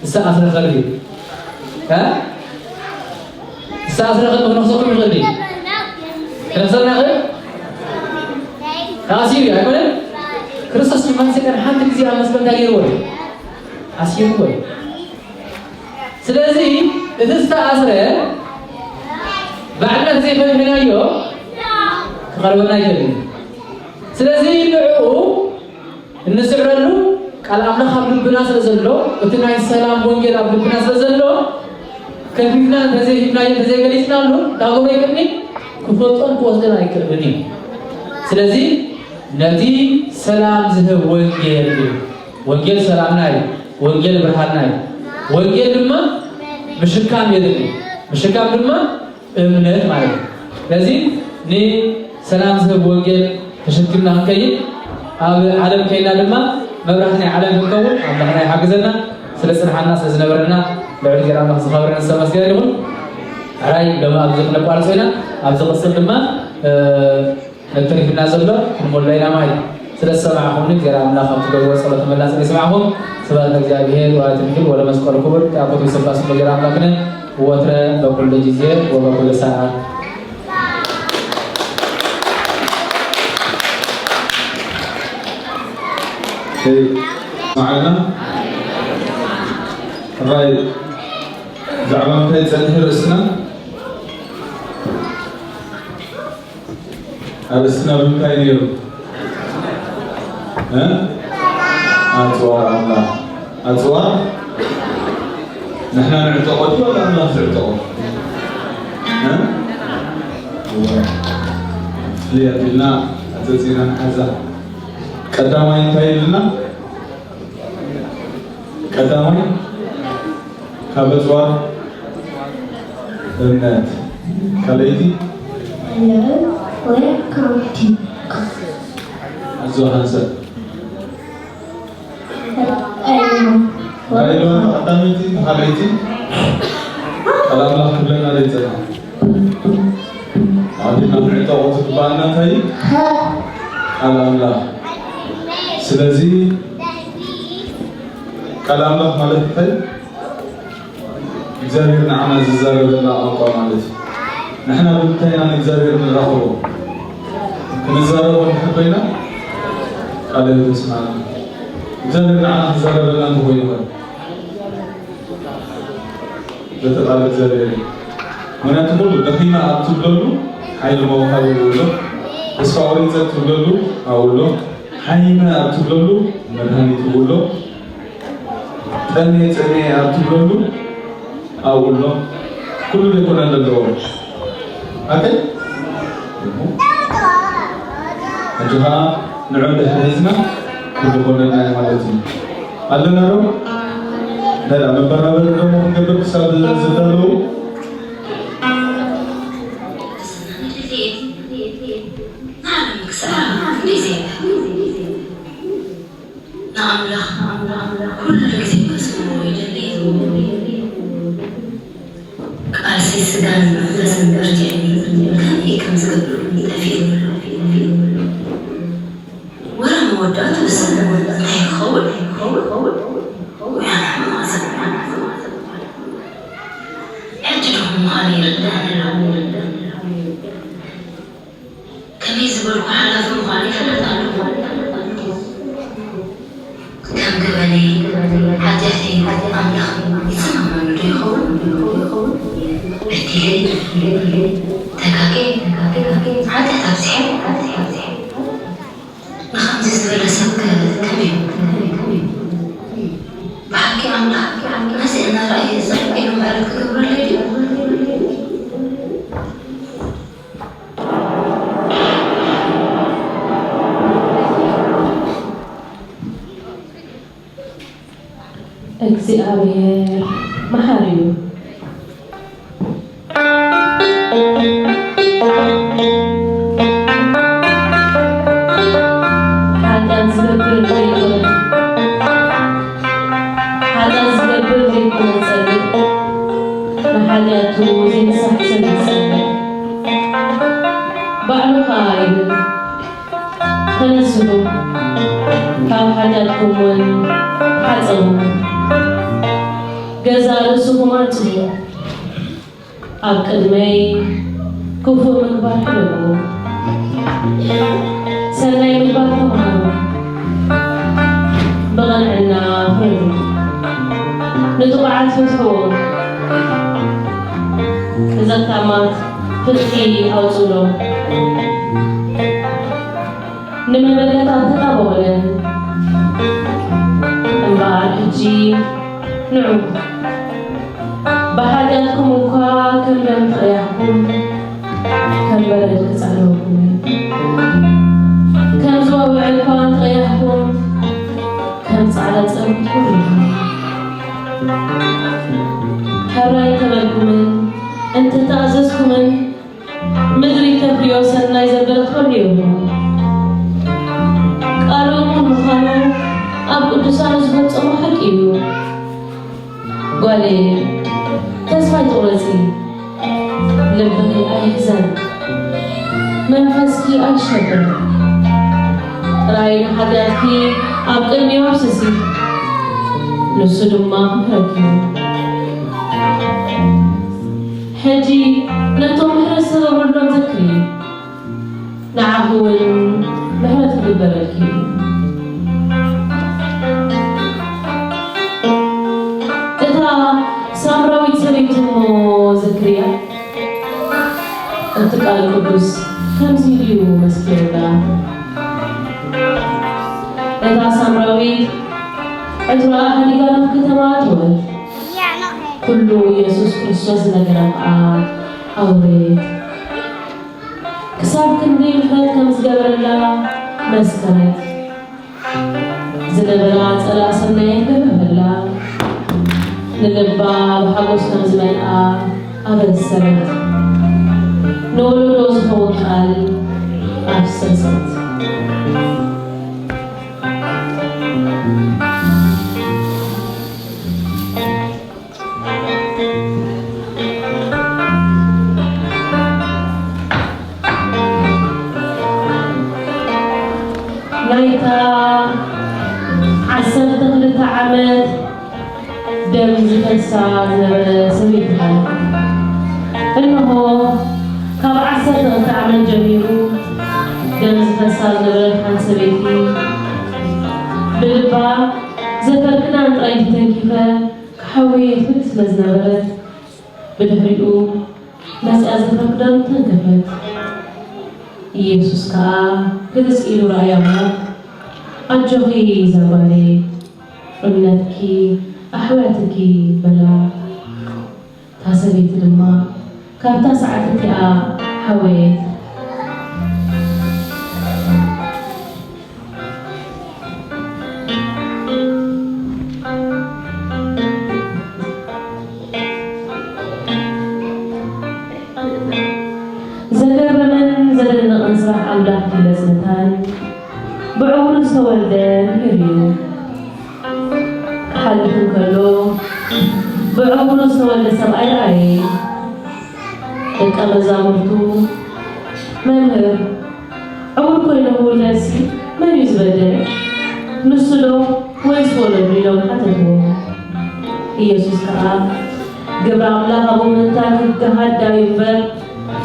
السأسر خلي ها السأسر خلي بنفسكم خلي كنفسنا خلي أسير أقول كريستوس من سيدنا حتى كذي أمس بندقيرون أسير قوي ስለዚህ እትስተአስረ بعدنا زي فهمنا يو خربنا يجري ስለዚህ ንዑ እንስዕረሉ ቃል አምላክ አብልብና ስለዘሎ እትና ሰላም ወንጌል አብልብና ስለዘሎ ከፊትና ተዘይና የተዘገሊስናሉ ዳግሞ ይቅኒ ክፈጦን ወስደን አይከብኒ ስለዚህ ነዲ ሰላም ዝህብ ወንጌል ሰላም ናይ ወንጌል ብርሃን ናይ ወንጌል ድማ ምሽካም የለኝ ምሽካም ድማ እምነት ማለት ነው። ስለዚህ ኒ ሰላም ዝህብ ወንጌል ተሸክምና ክንከይድ ኣብ ዓለም ከይና ድማ መብራህቲ ናይ ዓለም ክንከውን ኣምላኽና ይሓግዘና ስለ ፅንሓና ስለ ዝነበረና ልዕሊ ጌራ ኣምላኽ ዝኸብረና ዝተመስገነ ይኹን። ሕራይ ሎሚ ኣብዚ ክነቋርፆ ኢና ኣብ ዝቕፅል ድማ ነተሪፍና ዘሎ ክንሞላ ኢና ማለት እዩ። ስለ ዝሰማዕኹምኒ ጌራ ኣምላኽ ኣብ ትገብርዎ ጸሎት መላፅ ይስማዕኹም። ስብሐት ለእግዚአብሔር ወለወላዲቱ ወለመስቀሉ ክቡር ተአኮቱ ይሰባስ በጌራ አምላክነ ወትረ በኩሉ ጊዜ ወበኩሉ ሰዓት معنا راي زعما كاين تصنح راسنا راسنا بمكاين يرو ها أطوار الله أطوار نحن نعتقد ولا الله تعتقد ها ليتنا أتزينا حزا قدامي تايلنا قدامي كابزوار النات كاليتي Hello, welcome to الزهانسة welcome. قداميتي كاليتي كلام الله كلنا ليتنا عادنا نعتقد بأننا تاي كلام الله سلازي كلام الله مالك تاي እግዚአብሔር ነዓና ዝዛረበና ቋንቋ ማለት نحن بنتينا نزارير من رأوه كنزارو ونحبينا عليه تسمعنا زارير نعنا نزارير لنا نهوينا بتقال الزارير من تقول دخينا أبتبلو حيل موقع يقولو اسفاوري زاد تبلو أقولو حينا أبتبلو مدهني تقولو تاني تاني أبتبلو أقولو كل اللي كنا ندور أكيد أجمع نعود حزنا كل كنا نعملتي ألنا رو لا من برا برا ممكن قبل سال زدالو نعم لا كل شيء اسمه يجلي كأساس كان لازم نرجع كان هيك مزقبل تفيد ولا مودات بس هي خول ويعني ما زال يحجرهم مالي ردان كم يزبروا حالاتهم مالي كم قبلي حدثي أملخ يسمى من يخول ارتيلي تكاكي عادة تبسيح نخمس زبالة سبك كمين بحكي أملخ ناسي أنا رأيي الزرق إنه معرفة كبرى الليلي እግዚአብሔር መሐሪ ነው። ኃጢአት ዝገብር ዘይኮነ ጸድቅ ንኃጢአቱ ዘይንሳሕ ሰብ ይጸልእ ባዕሉ ከዓ ይብል ተነስሑ ካብ ኃጢአትኩም እውን ሓፀቡ ገዛ ርእስኩም ኣጽኑ ኣብ ቅድመይ ክፉእ ምግባር ሕለዉ ሰናይ ምግባር ተምሃሩ ብቐንዕና ፍርዱ ንጥቑዓት ፍትሕዎ ንዘካማት ፍትሒ ኣውፅሎም ንመበለታት ተጣበቑለን እምበኣር ሕጂ ንዑ بحاجاتكم وكا كم لم تريحكم كم بلد تسألوكم كم زواب عرفان تريحكم كم سعادة تسألوكم حراي تملكم እንተታዘዝኩምን ምድሪ ተፍሪዮ ሰናይ ዘበረት ፈልዩ ቃሉን ምዃኑ ኣብ ቅዱሳን ዝፈጸሙ ሓቂ እዩ ጓሌ ተስፋ ይትቁረፂ ልብኺ ኣይሕዘን መንፈስኪ ኣይሸብር ጥራይ ሓጢኣትኪ ኣብ ቅድሚኡ ኣብስሲ ንሱ ድማ ምሕረኪ ሕጂ ነቶም ምሕረት ዝገበረሎም ዘክሪ ንዓኹ እውን ምሕረት ክግበረልኪ እታ ሳምራዊት ሰበይቲ እሞ ዘክርያ እቲ ቃል ቅዱስ ከምዚ ኢሉ መስኪሩላ እታ ሳምራዊት ዕትራ ሃዲጋ ናብ ከተማ ትወል ኩሉ ኢየሱስ ክርስቶስ ነገረምኣ ኣውሬት ክሳብ ክንዲ ምሕረት ከም ዝገበረላ መስከረት ዝነበራ ፀላእ ሰናይ ገበረላ ንልባ ብሓጎስ ከም ዝመልኣ ኣበሰረት ንወለዶ ዝኸውን ቃል ኣፍሰሰት ናይታ 12 ዓመት ደም ዝፈሳ ዝነበረ ሰበይቲ እነሆ ካብ 12 ዓመት ጀሚሩ ደም ዝፈሳ ዝነበረት ሓንቲ ሰበይቲ ብልባ ዘፈር ክዳን ጥራይ ተተኪፈ ክሓወየት ስለዝነበረት ብድሕሪኡ መፅኣ ዘፈር ክዳን ተንከፈት ኢየሱስ ከዓ ግልጽ ኢሉ ረኣያማ ኣጆኺ ዘጓሌ እምነትኪ ኣሕዋትኪ በላ ታሰበይቲ ድማ ካብታ ሰዓት እቲኣ ሓወየት ዘገረመን ዘደነቕን ስራሕ ኣምላኽ ግለጽነታን ብዕውሩ ዝተወልደ ይርዩ ክሓልፍ እንከሎ ብዕውሩ ዝተወልደ ሰብኣይ ረኣየ ደቀ መዛሙርቱ መምህር ዕውር ኮይኑ ውለድሲ መን እዩ ዝበደለ ንሱ ዶ ወይስ ወለዱ ኢሎም ሓተትዎ ኢየሱስ ከዓ ግብረ ኣምላኽ ኣብኡ ምንታይ ክገሃዳዩ እምበር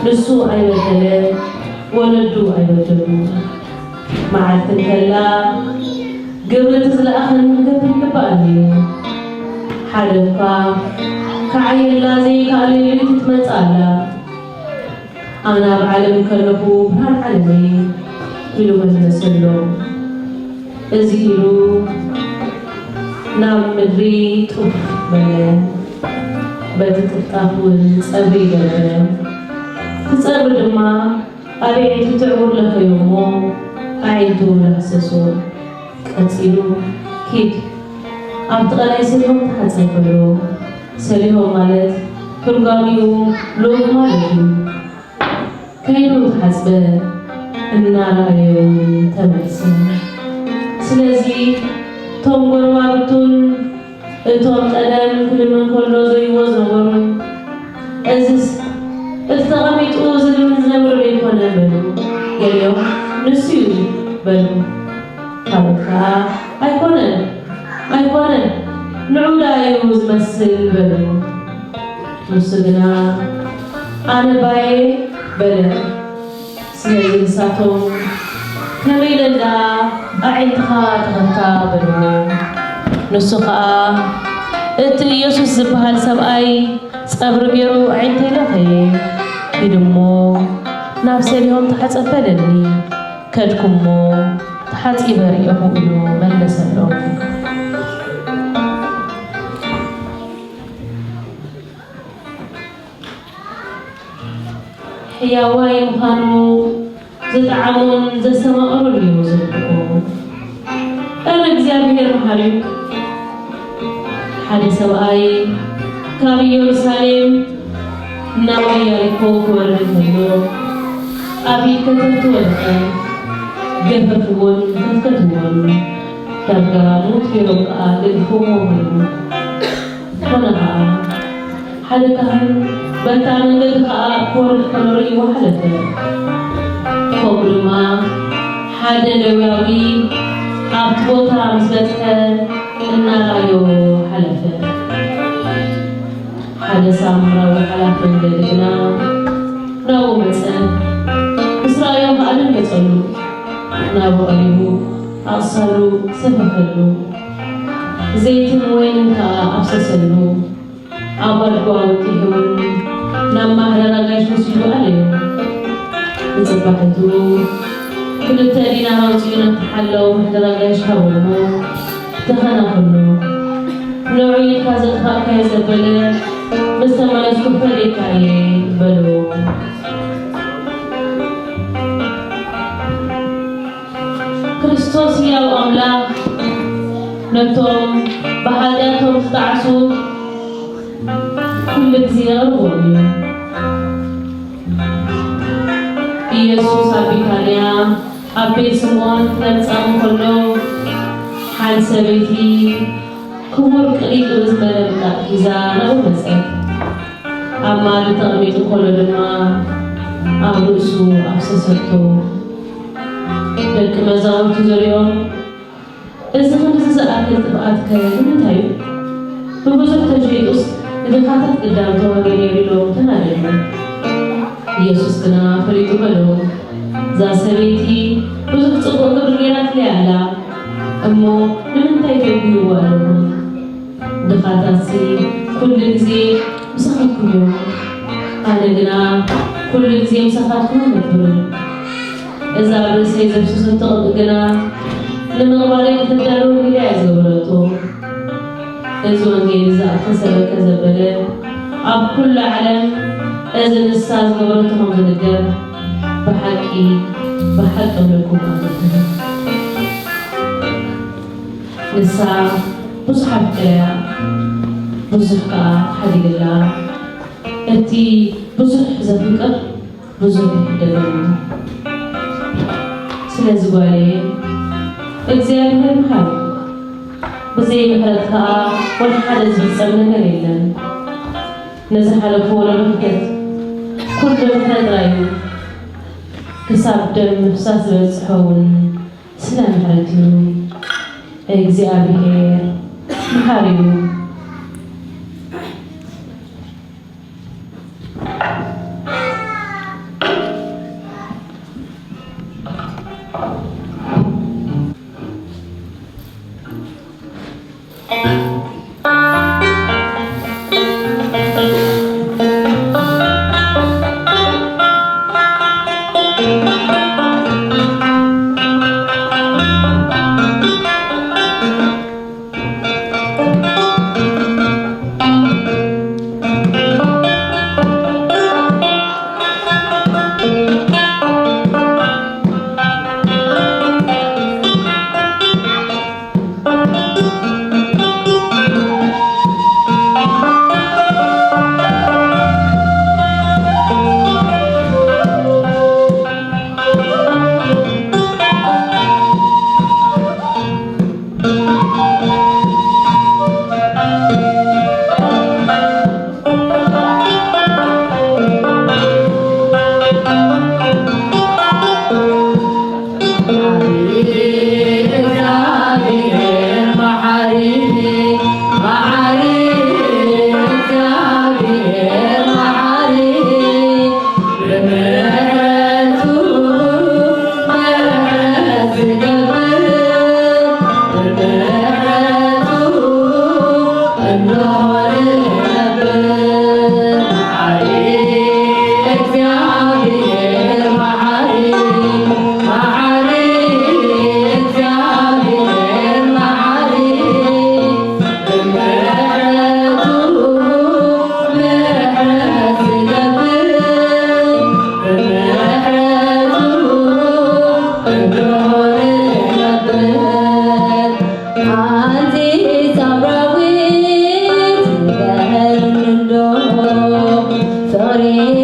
ንሱ ኣይበደለ ወለዱ ኣይበደሉ መዓልቲ ከላ ግብሪ ዝለኣኸን ክገብር ይግባእ እዩ ሓደ እኳ ከዓየላ ዘይከኣለ ሌሊት ትመፅእ ኣላ ኣነ ኣብ ዓለም ከለኹ ብርሃን ዓለመይ ኢሉ መለሰሎ እዚ ኢሉ ናብ ምድሪ ጡፍ በለ በቲ ጥፍጣፍ እውን ፀብሪ ገበረ ትፀብሪ ድማ ኣበየቱ ትዕውር ለፈዩ እሞ ኣዒንቱ ለሕሰሶ ቀፂሉ ኪድ ኣብቲ ቐላይ ሰሊሆም ተሓፀብ በሎ ሰሊሆም ማለት ትርጓሚኡ ሎግ ማለት እዩ ከይዱ ተሓፅበ እናረኣዮ ተመልሰ ስለዚ ቶም ጎረባብቱን እቶም ቀደም ክልምን ከሎ ዘይዎ ዝነበሩ እዚስ እቲ ተቐሚጡ ዝልምን ዝነብሩ ዘይኮነ በሉ ገሊኦም ንሱ እዩ በሉ ካልኦት ከዓ ኣይኮነን ንዑዳ እዩ ዝመስል በሉ ንሱ ግና ኣነ ባየ በለ ስለዚ ንሳቶም ከመይ ደዳ ኣዒንትኻ ተኸታ በሉ ንሱ ከዓ እቲ ኢየሱስ ዝበሃል ሰብኣይ ፀብሪ ገይሩ ኣዒንተይ ለኸየ ኢድሞ ናብ ሰሊሆም ተሓፀበለኒ ከድኩሞ ተሓፂበ ሪአኹ ኢሉ መለሰሎም ሕያዋይ ምዃኑ ዝጠዓሙን ዘሰማቕሩን እዩ ዝብልዑ ኣነ እግዚኣብሔር መሃሪ ሓደ ሰብኣይ ካብ ኢየሩሳሌም ناوي يكون ورثه أبي كتبت ورثه جفف ون كتبت ون ترجمت في رقعة للفموم ونها حدثها بنتان لدها كور الكالوري وحدثه قبل ما حدا لوياوي أبطوطها مسبتها إنا غايو حلفه حدا سامرا وحلف من ذلكنا ناو مسأل إسرائيل قادم يسألوا ناو قريبو أصلوا سففلوا زيت وين أبسسلوا أبرقوا وتهون نما هلا غايش مسيلوا عليهم نصبحتوا كل التالينا راوتينا تحلوا هلا غايش هولمو تهنا كله نوعي كازل خاكا يزبله بس ما يشوف فريق عليه بلو كريستوس يا أملاك نتوم بحاجاتهم تتعسوا كل زيارهم يسوع بكاليا أبي سمون تنسام كله حال سبيتي كبر قريب وزبلة إذا نو مسألة أما لتغميد كل لما أبرسو أبسسرتو لك مزاوم تزريون إذا كنت تزأكل تبعات كلام تايو ببزر تجريدوس إذا كانت قدام توابين يريلو تنادلنا يسوس كنا فريتو بلو ذا سبيتي بزر تصبغ قبرينات ليعلا أمو لمن تايو يوالو دخاتاسي كل زي مسخاتكم يوم أنا جنا كل زي مسخاتكم نبرن إذا برسي زبسوس تقدنا لما غالي تدارون اللي عزورته إذا نجي إذا أكسب كذا بلد أب كل عالم إذا الناس قبرتهم من الدر بحكي بحكم لكم أنتم نسا بصحب كلا بزحكا حديق الله أنتي بزح زفكر بزح دبن سلازوالي እግዚአብሔር መሐሪ በዚህ ምሕረትካ ወደ ሓደ ዝፍጸም ነገር የለን ነዚ ሓለፉ ወለዶት ኩሉ ምሕረት ክሳብ ደም ምፍሳስ ዝበፅሖውን ስለ ምሕረት እዩ እግዚአብሔር መሐሪ እዩ Thank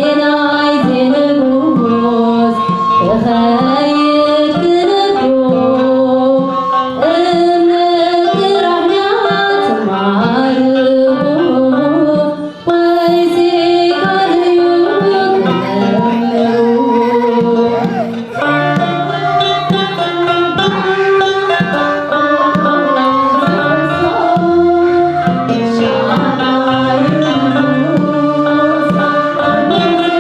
you.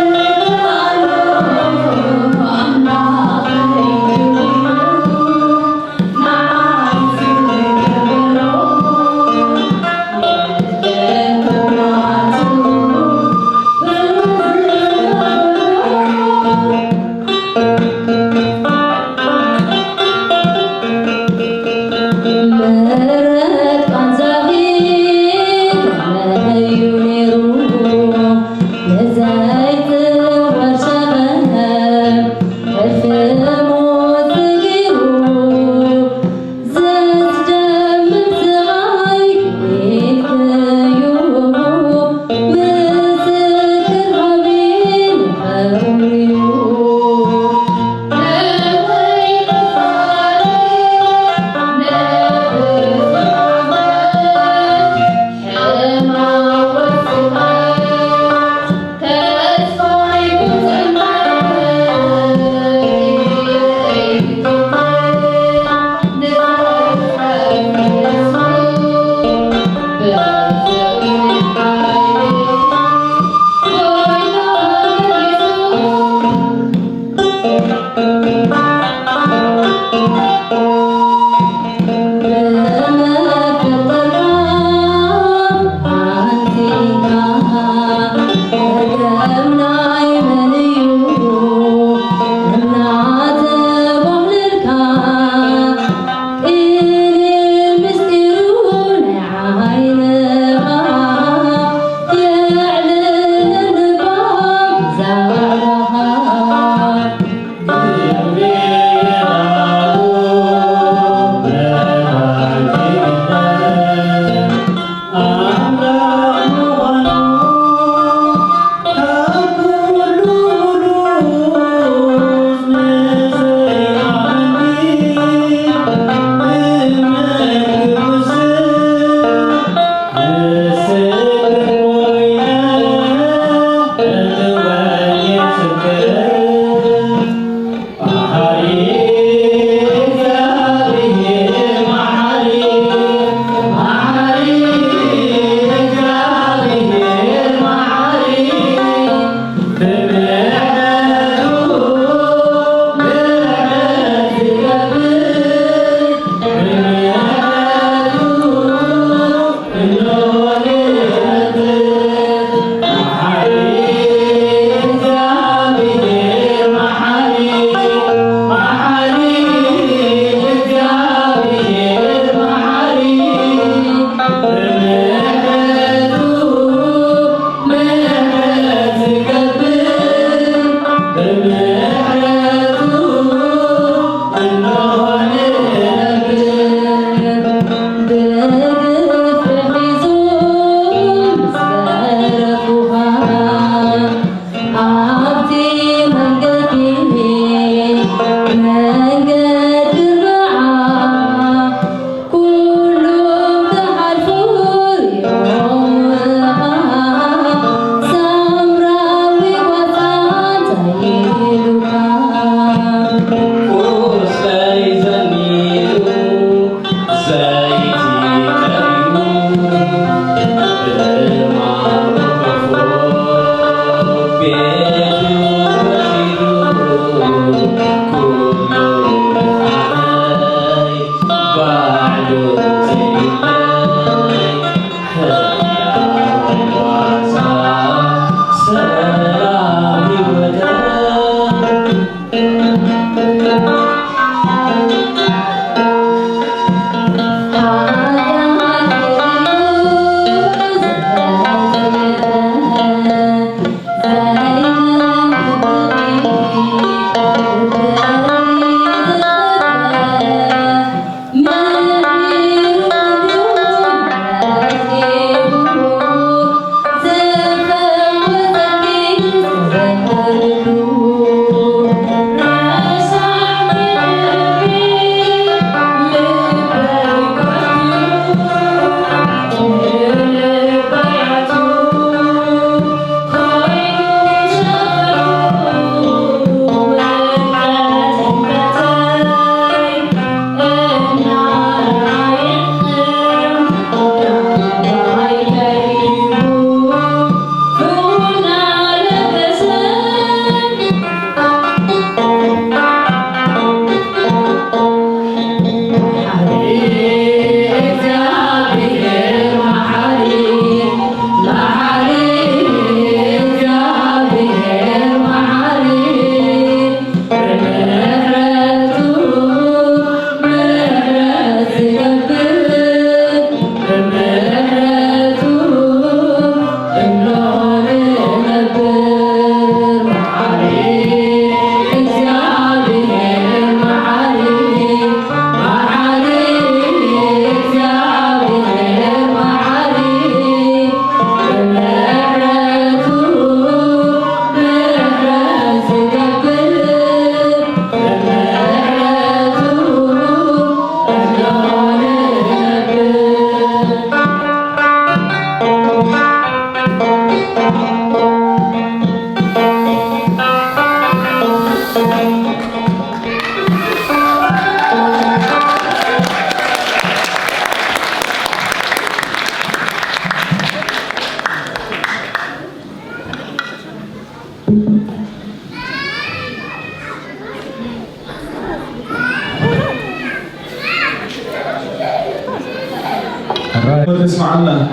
تسمعنا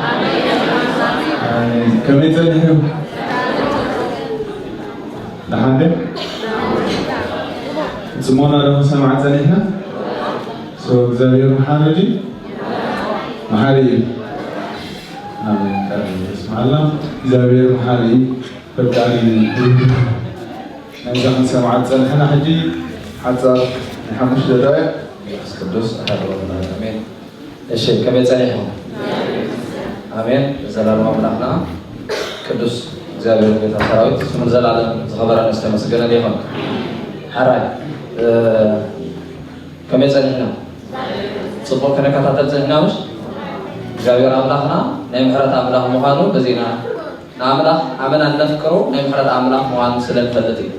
كم يتنهم لحد تسمعنا له سمعت زنيها سو زبير محارجي محاري آمين تسمعنا زبير محاري فبدأني نجح سمعت زنيها حجي حتى نحمش دقائق ቅዱስ አሐዱ አምላክ አሜን። እሺ ከመጸለይሁ አሜን። ዘላለም አምላክና ቅዱስ እግዚአብሔር ጌታ ሰራዊት ስሙ ዘላለም ዝኸበረን ዝተመስገነ ይሁን። ሓራይ ከመጸለይና ጽቡቅ ከነከታተል ዘህናውሽ እግዚአብሔር አምላክና ናይ ምሕረት አምላክ ምዃኑ በዚና ንአምላክ አመን አነፍቅሩ ናይ ምሕረት አምላክ ምዃኑ ስለንፈልጥ እዩ።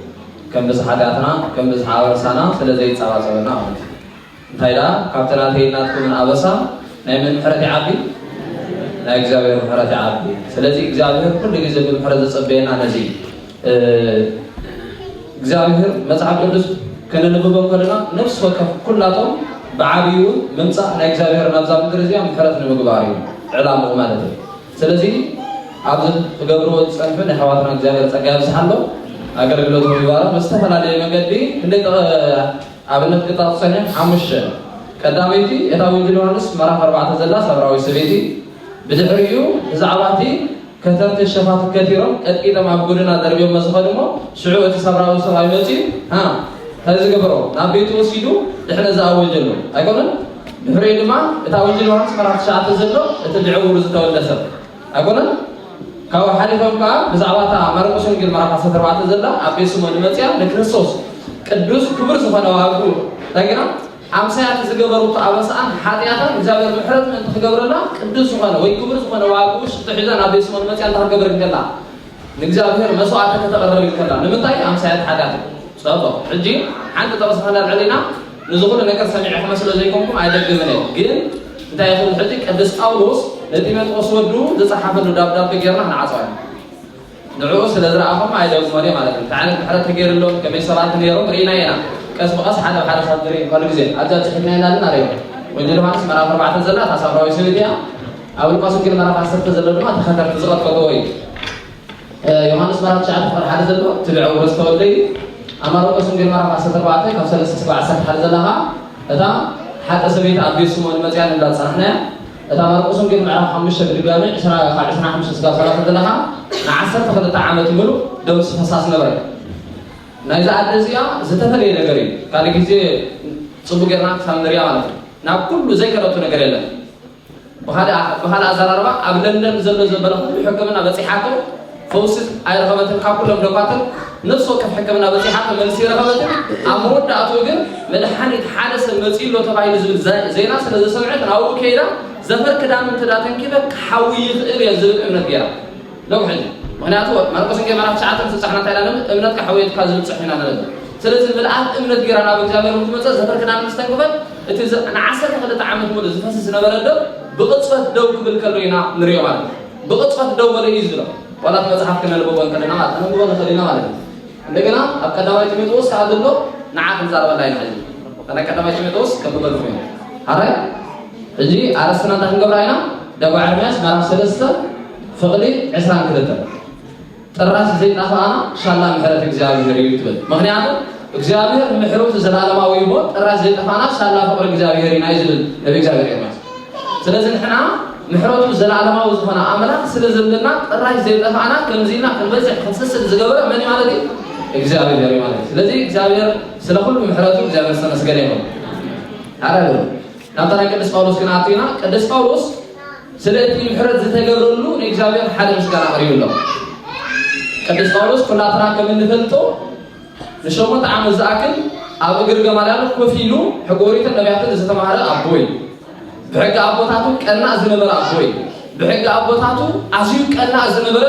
ከም ብዝሕ ሓጢኣትና ከም ብዝሕ ኣበሳና ስለዘይፀባፀበና ማለት እዩ። እንታይ ዳ ካብተና ተይናትኩምን ኣበሳ ናይ ምን ምሕረት ይዓቢ ናይ እግዚአብሔር ምሕረት ይዓቢ። ስለዚ እግዚአብሔር ኩሉ ግዜ ብምሕረት ዝፅበየና ነዚ እግዚአብሔር መጽሓፍ ቅዱስ ከነንብቦ ከለና ነፍስ ወከፍ ኩላቶም ብዓብዩ ምምፃእ ናይ እግዚአብሔር ናብዛ ምድሪ እዚኣ ምሕረት ንምግባር እዩ ዕላምኡ ማለት እዩ። ስለዚ ኣብዚ ትገብርዎ ዝፀንፊ ናይ ኣሕዋትና እግዚአብሔር ፀጋ ይብዝሓሎ ኣገልግሎት ይባራ ብዝተፈላለየ መንገዲ ክንደይ ኣብነት ቅጣፅሰነ 5 ቀዳመይቲ እታ ወንጌል ዮሐንስ ምዕራፍ 4 ዘላ ሰብራዊ ሰበይቲ ብድሕሪኡ ብዛዕባቲ ከተርቲ ሸፋት ከቲሮም ቀጥቂጦም ኣብ ጎደና ደርቢዮም መስኸድሞ ሽዑ እቲ ሰብራዊ ሰብኣይ መፂ ከዚ ዝገበሮ ናብ ቤቱ ወሲዱ ድሕነ ዝኣወጀሉ ኣይኮነን። ድሕሪኡ ድማ እታ ወንጌል ዮሐንስ ምዕራፍ 9 ዘሎ እቲ ድዕውሩ ዝተወልደ ሰብ ኣይኮነን። ካብኡ ሓሊፎም ከዓ ብዛዕባታ ማርቆስ ወንጌል ምዕራፍ 14 ዘላ ኣብ ቤት ስምዖን መፅያ ንክርስቶስ ቅዱስ ክቡር ዝኾነ ዋግኡ ታይና ኣምሳያት ዝገበሩት ኣበሳን ሓጢኣትን እግዚአብሔር ምሕረት ምን ትገብረና ቅዱስ ዝኾነ ወይ ክቡር ዝኾነ ዋግኡ ሽቶ ሒዛ ናብ ቤት ስምዖን መፅያ እንትገብር ከላ ንእግዚአብሔር መስዋዕት ከተቀረበ ከላ ንምንታይ ኣምሳያት ሓጢኣት ፀቦ ሕጂ ሓንቲ ተቐስፈና ልዕሊና ንዝኹሉ ነገር ሰሚዕ ክመስሎ ዘይኮንኩም ኣይደግምን ግን እንታይ ይኹን ሕጂ ቅዱስ ጳውሎስ ለጢሞቴዎስ ወዱ ዝፀሓፈሉ ደብዳቤ ጌርና ንዓፀዋይ ንዕኡ ስለ ዝረኣኹም ኣይደግሞን ማለት እዩ። እንታይ ዓይነት ምሕረት ተገይሩሎም ከመይ ሰባት ነይሮም ርኢና ኢና ቀስ ብቐስ ሓደ ብሓደ ሰብ ንርኢ ኩሉ ግዜ ኣጃጅሕና ኢና ልና ርዮ ወንጌል ዮሐንስ ምዕራፍ 4 ዘላ እታ ሳምራዊ ሰበይቲ እያ ኣብ ሉቃስ ወንጌል ምዕራፍ 10 ዘሎ ድማ ተኸተልቲ ዝቐጥቀጥዎ እዩ። ዮሐንስ ምዕራፍ 9 ቁጥሪ 1 ዘሎ ትብዕውሩ ዝተወልደ እዩ። ኣብ ማርቆስ ወንጌል ምዕራፍ 14 ካብ 3-11 ዘለኻ እታ ሓጠ ሰበይቲ ኣብ ቤት ስምዖን መፅያ እንዳፀናሕና እያ። እታ ማርቆስ ወንጌል ምዕራፍ 5 ብድጋሚ 25-30 ዘለኻ ን12 ዓመት ሙሉእ ደምሲ ፈሳስ ነበረ። ናይዛ ዓዲ እዚኣ ዝተፈለየ ነገር እዩ። ካልእ ግዜ ፅቡቅ ጌርና ክሳብ ንሪያ ማለት እዩ። ናብ ኩሉ ዘይከረቱ ነገር የለን። ብካልእ ኣዘራርባ ኣብ ለንደን ዘሎ ዘበለ ኩሉ ሕክምና በፂሓቶ ፈውሲ ኣይረኸበትን ካብ ኩሎም ደኳትን ነፍሲ ወከፍ ሕክምና በፂሓቶ መልሲ ይረኸበትን ኣብ መወዳእቱ ግን መድሓኒት ሓደ ሰብ መፂሎ ተባሂሉ ዝብል ዜና ስለ ዘሰምዐት ናብኡ ከይዳ ዘፈር ክዳን እንትዳተንኪበ ክሓዊ ይኽእል እየ ዝብል እምነት ጌራ ለው ሕጂ ምክንያቱ ማርቆስ ወንጌል ምዕራፍ 9 ዝፅሕና እንታይ ኢልና እምነት ካሕወየትካ ዝብል ፅሒና ነበር። ስለዚ ምልኣት እምነት ጌራ ናብ እግዚአብሔር እንትመፅእ ዘፈር ክዳን ምስተንክፈት እቲ ን12 ዓመት ሙሉእ ዝፈስስ ዝነበረ ደም ብቕፅበት ደው ክብል ከሎ ኢና ንሪኦ ማለት እዩ። ብቕፅበት ደው በለ እዩ ዝብሎ ዋላት መፅሓፍ ክነንብቦ ከለና ማለት ነንብቦ ንኽእል ኢና ማለት እዩ። እንደገና ኣብ ቀዳማይ ጢሞቴዎስ ከዓ ዘሎ ንዓት ንዛረበላ ኢና ሕጂ ናይ ቀዳማይ ጢሞቴዎስ ከንብበልኩም እዩ ሓራይ ሕጂ ኣረስትና እንታይ ክንገብራ ኢና ዳግዋ ኤርምያስ ምዕራፍ 3 ፍቕሊ 22 ጥራስ ዘይጣፍኣና ሻላ ምሕረት እግዚአብሔር እዩ ትብል። ምክንያቱ እግዚአብሔር ምሕረቱ ዘላለማዊ እሞ ጥራስ ዘይጣፍኣና ሻላ ፍቕሪ እግዚአብሔር ኢና ዝብል ነቢ እግዚአብሔር ኤርምያስ። ስለዚ ንሕና ምሕረቱ ዘላለማዊ ዝኾነ ኣምላክ ስለ ዘለና ጥራስ ዘይጣፍኣና ከምዚና ክንበዝሕ ክንስስል ዝገበረ መን ማለት እዩ እግዚአብሔር እዩ ማለት እዩ። ስለዚ እግዚአብሔር ስለ ኩሉ ምሕረቱ እግዚአብሔር ዝተመስገነ ይሁን። ሓራይ ናብታ ናይ ቅዱስ ጳውሎስ ክንኣትዩና ቅዱስ ጳውሎስ ስለ እቲ ምሕረት ዝተገብረሉ ንእግዚአብሔር ሓደ ምስጋና ኣቕሪቡ ኣሎ። ቅዱስ ጳውሎስ ኩላትና ከም እንፈልጦ ን8 ዓመት ዝኣክል ኣብ እግሪ ገማልያል ኮፍ ኢሉ ሕጊ ኦሪትን ነቢያትን ዝተምሃረ ኣቦ እዩ። ብሕጊ ኣቦታቱ ቀናእ ዝነበረ ኣቦ እዩ። ብሕጊ ኣቦታቱ ኣዝዩ ቀናእ ዝነበረ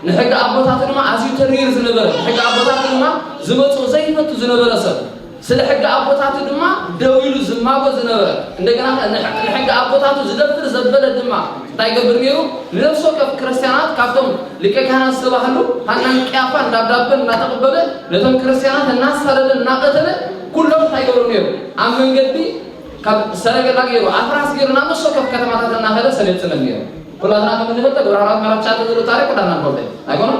ንሕጊ ኣቦታቱ ድማ ኣዝዩ ተሪር ዝነበረ ብሕጊ ኣቦታቱ ድማ ዝመጹ ዘይፈቱ ዝነበረ ሰብ ስለ ሕግ አቦታቱ ድማ ደውሉ ዝማጎ ዝነበረ እንደገና ሕግ አቦታቱ ዝደብር ዘበለ ድማ እንታይ ገብር ነይሩ ነፍሶ ከፍ ክርስቲያናት ካብቶም ሊቀ ካህናት ዝተባህሉ ሃናን ቂያፋ እንዳብዳበን እናተቀበለ ነቶም ክርስቲያናት እናሳረደ እናቀተለ ኩሎም እንታይ ገብሩ ነይሩ ኣብ መንገዲ ካብ ሰረገላ ገይሩ ኣፍራስ ገይሩ ናመሶ ከፍ ከተማታት እናኸደ ሰለጥነ ነይሩ ኩላትና ከምንፈልጥ ብራራት መራቻት ዝሉ ታሪክ ዳና ንፈልጥ አይኮኖ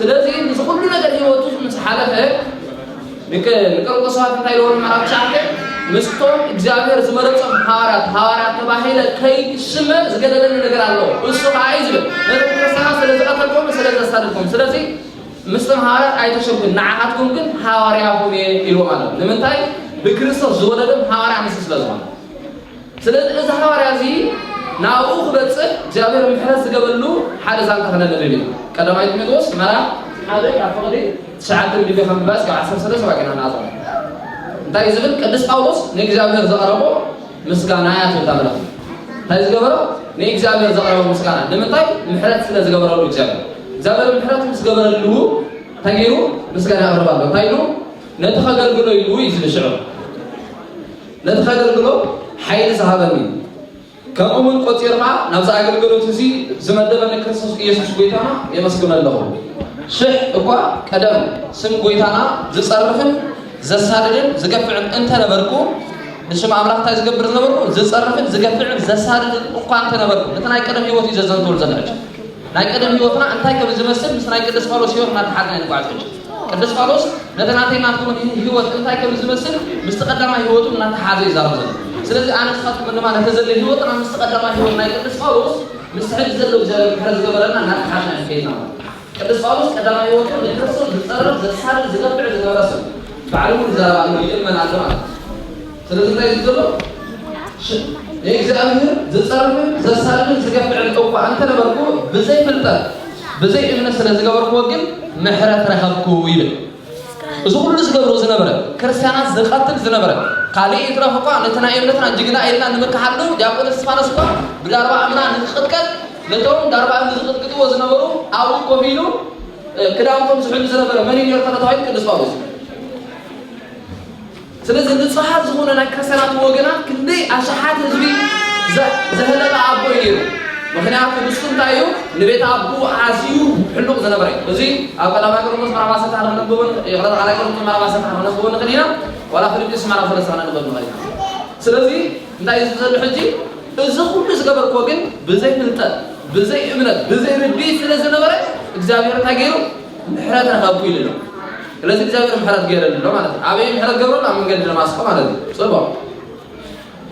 ስለዚህ እዚ ሁሉ ነገር ህይወቱ ምስ ሓለፈ ንቀርቆ ሰዓት እንታይ ለሆነ መራቻት ምስቶም እግዚአብሔር ዝመረጸም ሐዋርያት ተባሂለ ከይድ ስመ ዝገደለን ነገር አለው እሱ አይዝብ ለክርስቲያና ስለዘቀተልኩም ስለዘሳልኩም ስለዚህ ምስቶም ሐዋርያት አይተሸጉን ናዓትኩም ግን ሐዋርያ ሆነ ይሉ ማለት ለምንታይ በክርስቶስ ዝወለደም ሐዋርያ ምስ ስለዝሆነ ስለዚህ እዚ ሐዋርያ እዚ ናኡ ክበጽሕ እግዚአብሔር ምሕረት ዝገበሉ ሓደ ዛንታ ከነለለ ቀዳማይ ጢሞቴዎስ ምዕራፍ 1 አፈቅዲ 9 ቢበኸም ባስ ካብ 13 ዋገና ናጽው እንታይ ዝብል ቅዱስ ጳውሎስ ንእግዚአብሔር ዘቀረቦ ምስጋና ያተባረከ እንታይ ዝገበሮ ንእግዚአብሔር ዘቀረቦ ምስጋና ለምንታይ ምሕረት ስለዝገበረሉ እግዚአብሔር ምሕረት ስለዝገበረሉ ተገይሩ ምስጋና ያቀርባሉ ታይሉ ነተኸገልግሎ ይሉ ይዝልሽዑ ነተኸገልግሎ ኃይል ዝሃበኒ ከምኡን ቆጢርማ ናብዛ አገልግሎት እዚ ዝመደበነ ክርስቶስ ኢየሱስ ጎይታና የመስግነለሁ ሽህ እኳ ቀደም ስም ጎይታና ዝጸርፍን ዘሳደድን ዝገፍዕን እንተ ነበርኩ ንሽም አምላክታይ ዝገብር ነበርኩ ዝጸርፍን ዝገፍዕን ዘሳደድን እንኳን እንተ ነበርኩ ነተናይ ቀደም ህይወት ይዘዘንቶል ዘለች ናይ ቀደም ህይወትና እንታይ ከም ዝመስል ምስ ናይ ቅዱስ ጳውሎስ ህይወት ናተሓገነ ንጓዓቶች ቅዱስ ጳውሎስ ነተናተይ ናትኩም ህይወት እንታይ ከም ዝመስል ምስ ተቀደማ ህይወቱ ናተሓዘ ይዛረብ ዘሎ ስለዚህ አነ ስፋትኩም እንደማ ነተዘለ ህይወትና ምስ ተቀደማ ህይወት ናይ ቅዱስ ጳውሎስ ምስ ሕድ ዘሎ እግዚአብሔር ምሕረት ዝገበረና ናተሓዘነ ከይና ቅዱስ ጳውሎስ ቀደማ ህይወቱ ለክርስቶስ ዝጸርፍ ዘሳደድ ዝገፍዕ ዝነበረ ሰብ بعلمون زرابان يلمن على زمان ስለዚህ ላይ ዝዘሎ እግዚአብሔር ዝጸርፍ ዘሳልም ዝገፍዕ ልቀው አንተ ነበርኩ በዘይ ፍልጠት በዘይ እምነት ስለዝገበርኩ ግን ምሕረት ረኸብኩ ይብል እዚ ሁሉ ዝገብሮ ዝነበረ ክርስቲያናት ዝቀትል ዝነበረ ካሊ ይትረፈቋ ነተና እምነትና ጅግና አይልና ንመካሐሉ ዲያቆን እስፋኖስ ቋ ብዳርባ አምና ንጥቀል ለቶም ዳርባ ዝጥቀጡ ዝነበሩ አው ኮፊሉ ክዳውቶም ዝሕሉ ዝነበረ ማን ይርተታው ቅዱስ ጳውሎስ ስለዚህ ንጽሐት ዝሆነ ናይ ክርስቲያናት ወገናት ክንደይ አሽሓት ህዝቢ ዘህለቀ አቦ ይሩ ምክንያቱ ንሱ እንታዩ ንቤት አቦ አዝዩ ሕሉቅ ዝነበረ እዚ ኣብ ቀዳማይ ቆሮንቶስ ምዕራፍ 10 ነንብበን ይቕረብ ቀዳማይ ቆሮንቶስ ምዕራፍ 10 ነንብበን ክኒና ወላ ፊልጵስዩስ ምዕራፍ 3 ነንብበን ማለት ስለዚህ እንታይ ዝዘል ሕጂ እዚ ሁሉ ዝገበርኮ ግን ብዘይ ፍልጠት ብዘይ እምነት ብዘይ ርድኢት ስለዝነበረ እግዚአብሔር ታገይሩ ምሕረት ረኸብኩ ይልሉ ስለዚህ እግዚአብሔር ምሕረት ገይረልሎ ማለት ነው አበይ ምሕረት ገብረን ኣብ መንገዲ ለማስቆ ማለት ነው ጽባው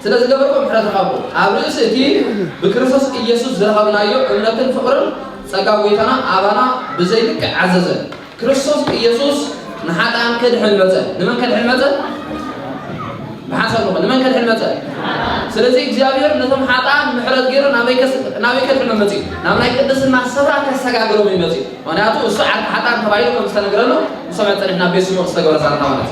ስለዚህ ገብረው ምሕረት ረኸብኩ ኣብ ርእሲ እቲ ብክርስቶስ ኢየሱስ ዝረኸብናዮ እምነትን ፍቅርን ጸጋ ጎይታና ኣባና ብዘይ ልክ ዓዘዘ ክርስቶስ ኢየሱስ ንሓጣን ከድሕን መጸ ንመን ከድሕን መጸ በሐሰብ ነው ንመን ከድሕን መጸ ስለዚህ እግዚአብሔር ነቶም ሓጣን ምሕረት ገይሩ ናበይ ከድሕን መጸ ናብ ናይ ቅድስና ሰብራ ከሰጋግሮ ይመጸ ምክንያቱ እሱ ሓጣን ተባይሉ ከም ዝተነገረሉ ሰማዕ ጸድና ቤስሞ ዝተገበረ ዛንታ ማለት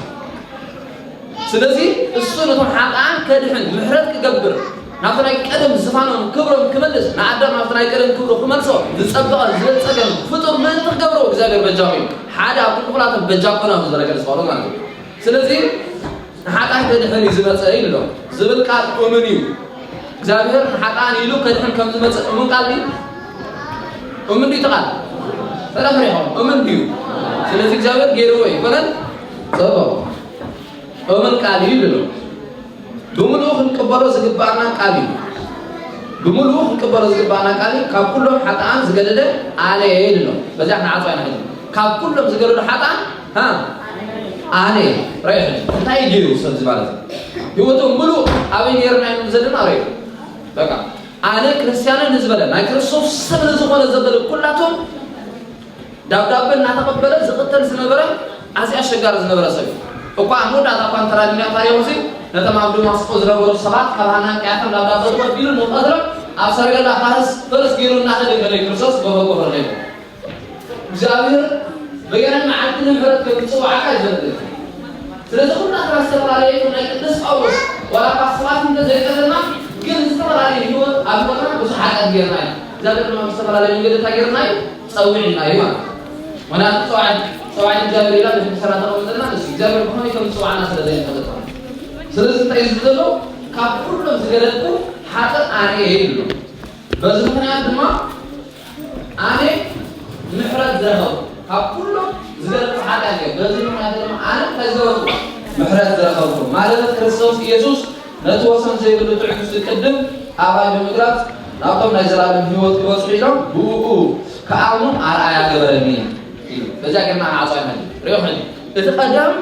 ስለዚህ እሱ ነቶም ሓጣን ከድሕን ምሕረት ክገብር ናብቲ ናይ ቀደም ዝፋኖም ክብሮም ክመልስ ንኣዳም ናብቲ ናይ ቀደም ክብሮ ክመልሶ ዝጸበቐ ዝጸገም ፍጡር ምን ትገብሮ እግዚአብሔር በጃው ሓደ ኣብ ኩላተ በጃውና ዝረገለ ሰው ማለት ነው ስለዚህ ሓጣን ከድሕን ይዝመጸ ይልሎ ዝብል ቃል እሙን እዩ እግዚአብሔር ሓጣን ይሉ ከድሕን ከም ዝመጸ እሙን ቃል እዩ እሙን እዩ ተቃል ተረፍሪሆም እሙን እዩ ስለዚህ እግዚአብሔር ገይርዎ ይኮነን ጸበው እሙን ቃል እዩ ይልሎ بملوخ نقبلوا زغبانا قالي بملوخ نقبلوا زغبانا قالي ካብ ኩሎም ሓጣን ዝገለለ አለ ይልሎ በዛ ናዓጽዋና ይልሎ ካብ ኩሎም ዝገለለ ሓጣን አለ ራይሕ እንታይ ዲዩ ሰብዝ ማለት ህይወቱ ሙሉ አበይ የርና ዘደና ራይሕ በቃ አለ ክርስቲያንን ዝበለ ናይ ክርስቶስ ሰብ ዝሆነ ዘበለ ኩላቶም ዳብዳበና ተቀበለ ዝቅተል ዝነበረ አዚ አሸጋር ዝነበረ ሰብ እኳ አንወዳ ታቋን ተራዲና ታሪውዚ ነተማብዱ ማስቆ ዝነበሩ ሰባት ካባና ቃያተም ዳብዳበ ቢሉ ነው ቀድረ ኣብ ሰርገላ ፈረስ ጊሩና ተደገለ ክርስቶስ በበቆ ወረደ እግዚአብሔር በየነን ማዓት ምሕረት ከጽው አካል ዘንደ ስለዚህ ሁሉ አስተባራሪ ነው ቅዱስ ጳውሎስ ወላ ፓስራት እንደዘይቀርና ግን አስተባራሪ ህይወት አብቆና ብዙ ሐቀት ገርና እግዚአብሔር ነው አስተባራሪ መንገድ ታገርና ጸውዕና ይማ ወና ጸዋዕድ እግዚአብሔር ይላል በተሰራተው عنا سلزين خلطنا سلزين تيزدلو كابولو زغلطو حتى أنا يلو بس مخنا دما أنا محرد زرخو كابولو زغلطو حتى أنا بس مخنا دما أنا تزور محرد زرخو مالذا كريستوس يسوس نتوسم زي بلو تعكس القدم أباي بمقرات ناقم نزرع بهوت كوسبيلو بوبو كأمم أرأي جبرني بجا كنا عصاينا ريوحني إتقدم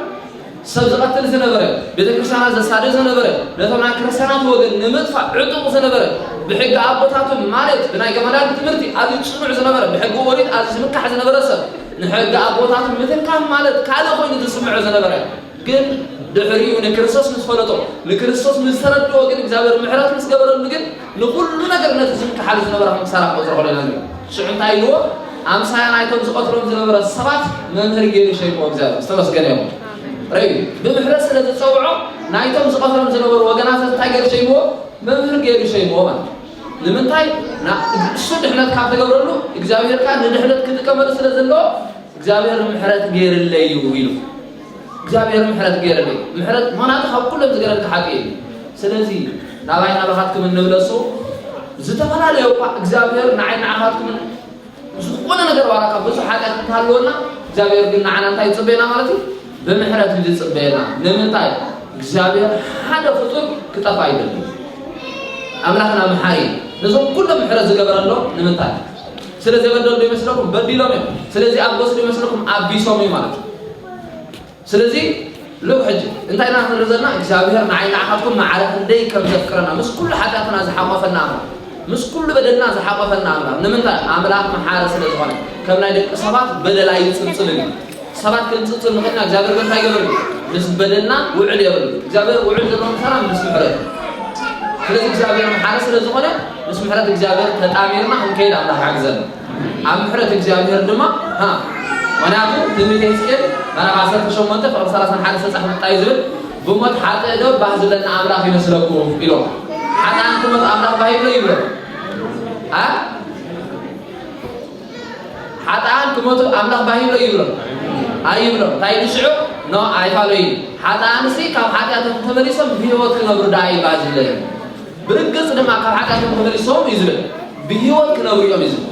سبزقت لزنبرة بتكرسنا زسادة زنبرة لثمنا كرسنا توجد نمدفع عطوا زنبرة بحق أبوتاتهم مالت بناء جمالات تمرتي هذه تصنع زنبرة بحق وريد هذه سمكة زنبرة سب نحق أبوتاتهم مثل كان مالت كذا خوي نتصنع زنبرة قل دحري ونكرسوس نسفلتو لكرسوس نسترد وقل إجابة المحرات نسقبر النقل نقول لنا قرنا تسمك حال زنبرة هم سارق وزرق لنا شعون تايلو أمسايا نايتهم زقطرهم زنبرة السبات ممهر جيري شيء مو إجابة استمس قريهم رأي بمحرس اللي تتصوعوا نايتهم زقطرهم زنبرة وقناة تايجر شيء مو ممهر جيري شيء مو من لمن تاي الصد إحنا تكافت قبر له إجابة كان نحن كذا كمل سلزلو إجابة المحرات جير اللي يويلو إجابة محرات غير لي محرات ما ناتخاب كلهم زغير كحقي سلازي ناباينا بخاتكم نبلسو زتفلا له إجابة نعين عهاتكم زخونا نغير وراك بس حاجات تحلونا إجابة ግን نعنا እንታይ ጽበና ማለት በመሕረት ልጽበና ለምንታይ إجابة ሓደ ፍጡር ክጠፋ አይደለም አምላክና መሐሪ ለዞም ኩሎም ምሕረት ዝገበረሎ ለምንታይ ስለዚህ በደል ይመስለኩም በዲሎም ስለዚህ አብጎስ ይመስለኩም አቢሶም ማለት ስለዚህ لو حج انت انا نرزنا እግዚአብሔር نعين عهاتكم معرف እንደይ ከም ዘፍቅረና مش كل حاجاتنا زحقفنا مش كل بدلنا زحقفنا ንምንታ አምላክ መሐሪ ስለዝኾነ ከም ናይ ደቂ ሰባት በደል አይጽጽልን ሰባት ክንጽጽል ንኽና እግዚአብሔር እንታይ ገበረ ምስ በደልና ውዕል ይብል እግዚአብሔር ውዕል ዘለው ሰላም ምስ ምሕረት ስለዚህ እግዚአብሔር መሐሪ ስለዝኾነ ምስ ምሕረት እግዚአብሔር ተጣሚርና እንከይድ አምላክ ያግዘን ኣብ ምሕረት እግዚአብሔር ድማ ونعم تميت يسكت أنا عصرت شو منطق فصارت حادث صح متعيزون بموت حتى دور بعض لنا أملاك يمسلكوا إلو حتى أنتم أملاك بايب لا يبرر حتى أنتم أملاك بايب لا يبرر أيبرر تايد الشعب نو أيفالوين حتى أنسي كم حتى أنتم تمريسهم بيوت كنا برداي بعض لنا برجس لما كم حتى أنتم تمريسهم يزبل بيوت كنا بريهم يزبل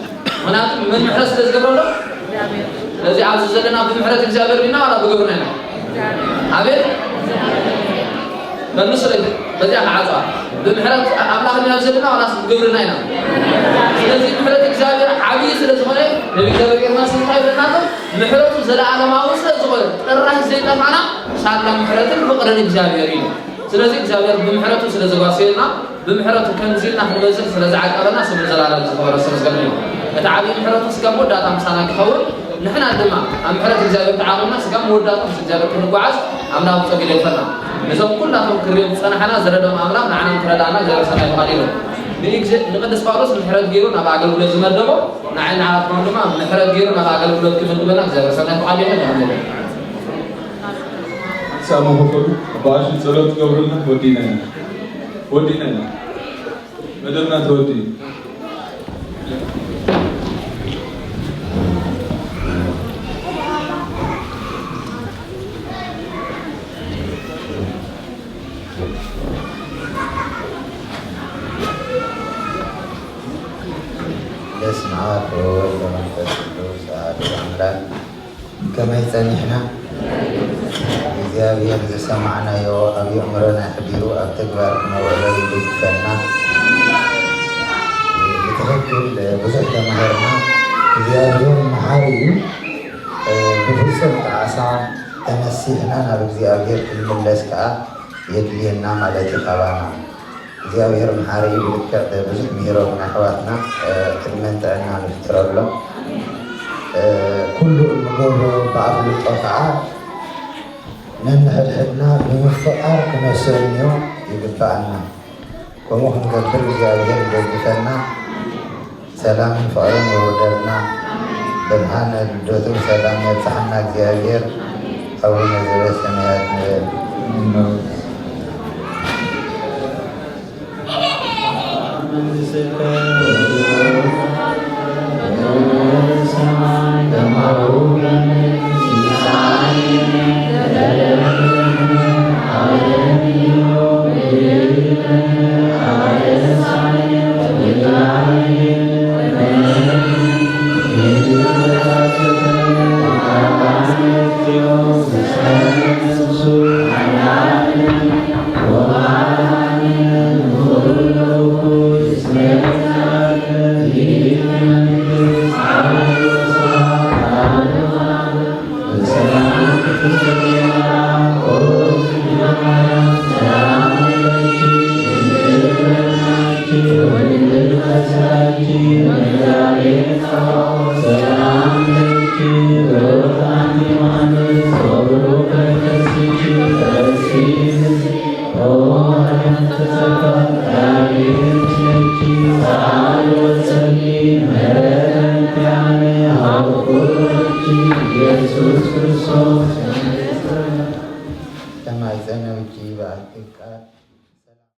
ونعم من محرس تزقبله الذي عز لنا بمحرة እግዚአብሔር بنا ولا بقبرنا عبيد بالنصر بدي أعطى بمحرة أملاك ينزلنا ولا بقبرنا هنا الذي بمحرة እግዚአብሔር عبيد ስለዝኾነ ነብይ ገብርኤልና ስንታይ በእናንተ ምሕረቱ ዘለዓለማዊ ስለዝኾነ ጥራይ ዘይጠፋና ሳላ ምሕረትን ፍቅርን እግዚአብሔር እዩ ስለዚህ እግዚአብሔር በምሕረቱ ስለዘጓሰየና በምሕረቱ ከንዚልና ንበዝሕ ስለዝዓቀበና ስሙ ዘላለም ዝኸበረ ስለዝገለ እዩ እቲ ዓብዪ ምሕረቱ ስጋም ወዳእታ ምሳና ክኸውን نحن عندما أم حرت إجابة تعاوننا سكام وداتهم إجابة كنقعز أمنا متقيل الفنا نزوم كلهم كريم سنة حنا زردهم أمنا نحن كردانا زر سنة قليلة نيجي نقدس فارس من حرت جيرون أبى أقول ولا زمر دمو نحن عارف عندما من حرت جيرون أبى أقول ولا كم دمنا زر سنة قليلة نعمله سامو بقول باش نزلت قبرنا ودينا مدرنا تودي اسمعك ومن تسلوس عمران كما يسانحنا እግዚአብሔር ዘሰማዕና ዮ ኣብ ኣእምሮና ሕቢሩ ኣብ ተግባርና ወለይ ይግፈና ብትክክል ብዙሕ ተማሂርና እግዚአብሔር መሓሪ እዩ ብፍጹም ጣዕሳ ተመሲሕና ናብ እግዚአብሔር ክንምለስ ከዓ የድልየና ማለት ይኸባና እግዚአብሔር መሓሪ ብልክዕ ብዙሕ ምሂሮም ኣሕዋትና ቅድመን ጥዕና ንፍጥረሎም ኩሉ እንገብሮ ብኣፍልጦ ከዓ ነንሕድሕድና ብምፍቃር ክመሰልንዮ ይግባአና ከምኡ ክንገብር እግዚአብሔር ይደግፈና ሰላምን ፍቅርን የወርደልና ብርሃን ልደቱ ሰላም የብፅሐና እግዚአብሔር አቡነ ዘበሰማያት ንበል Thank you. Thank you.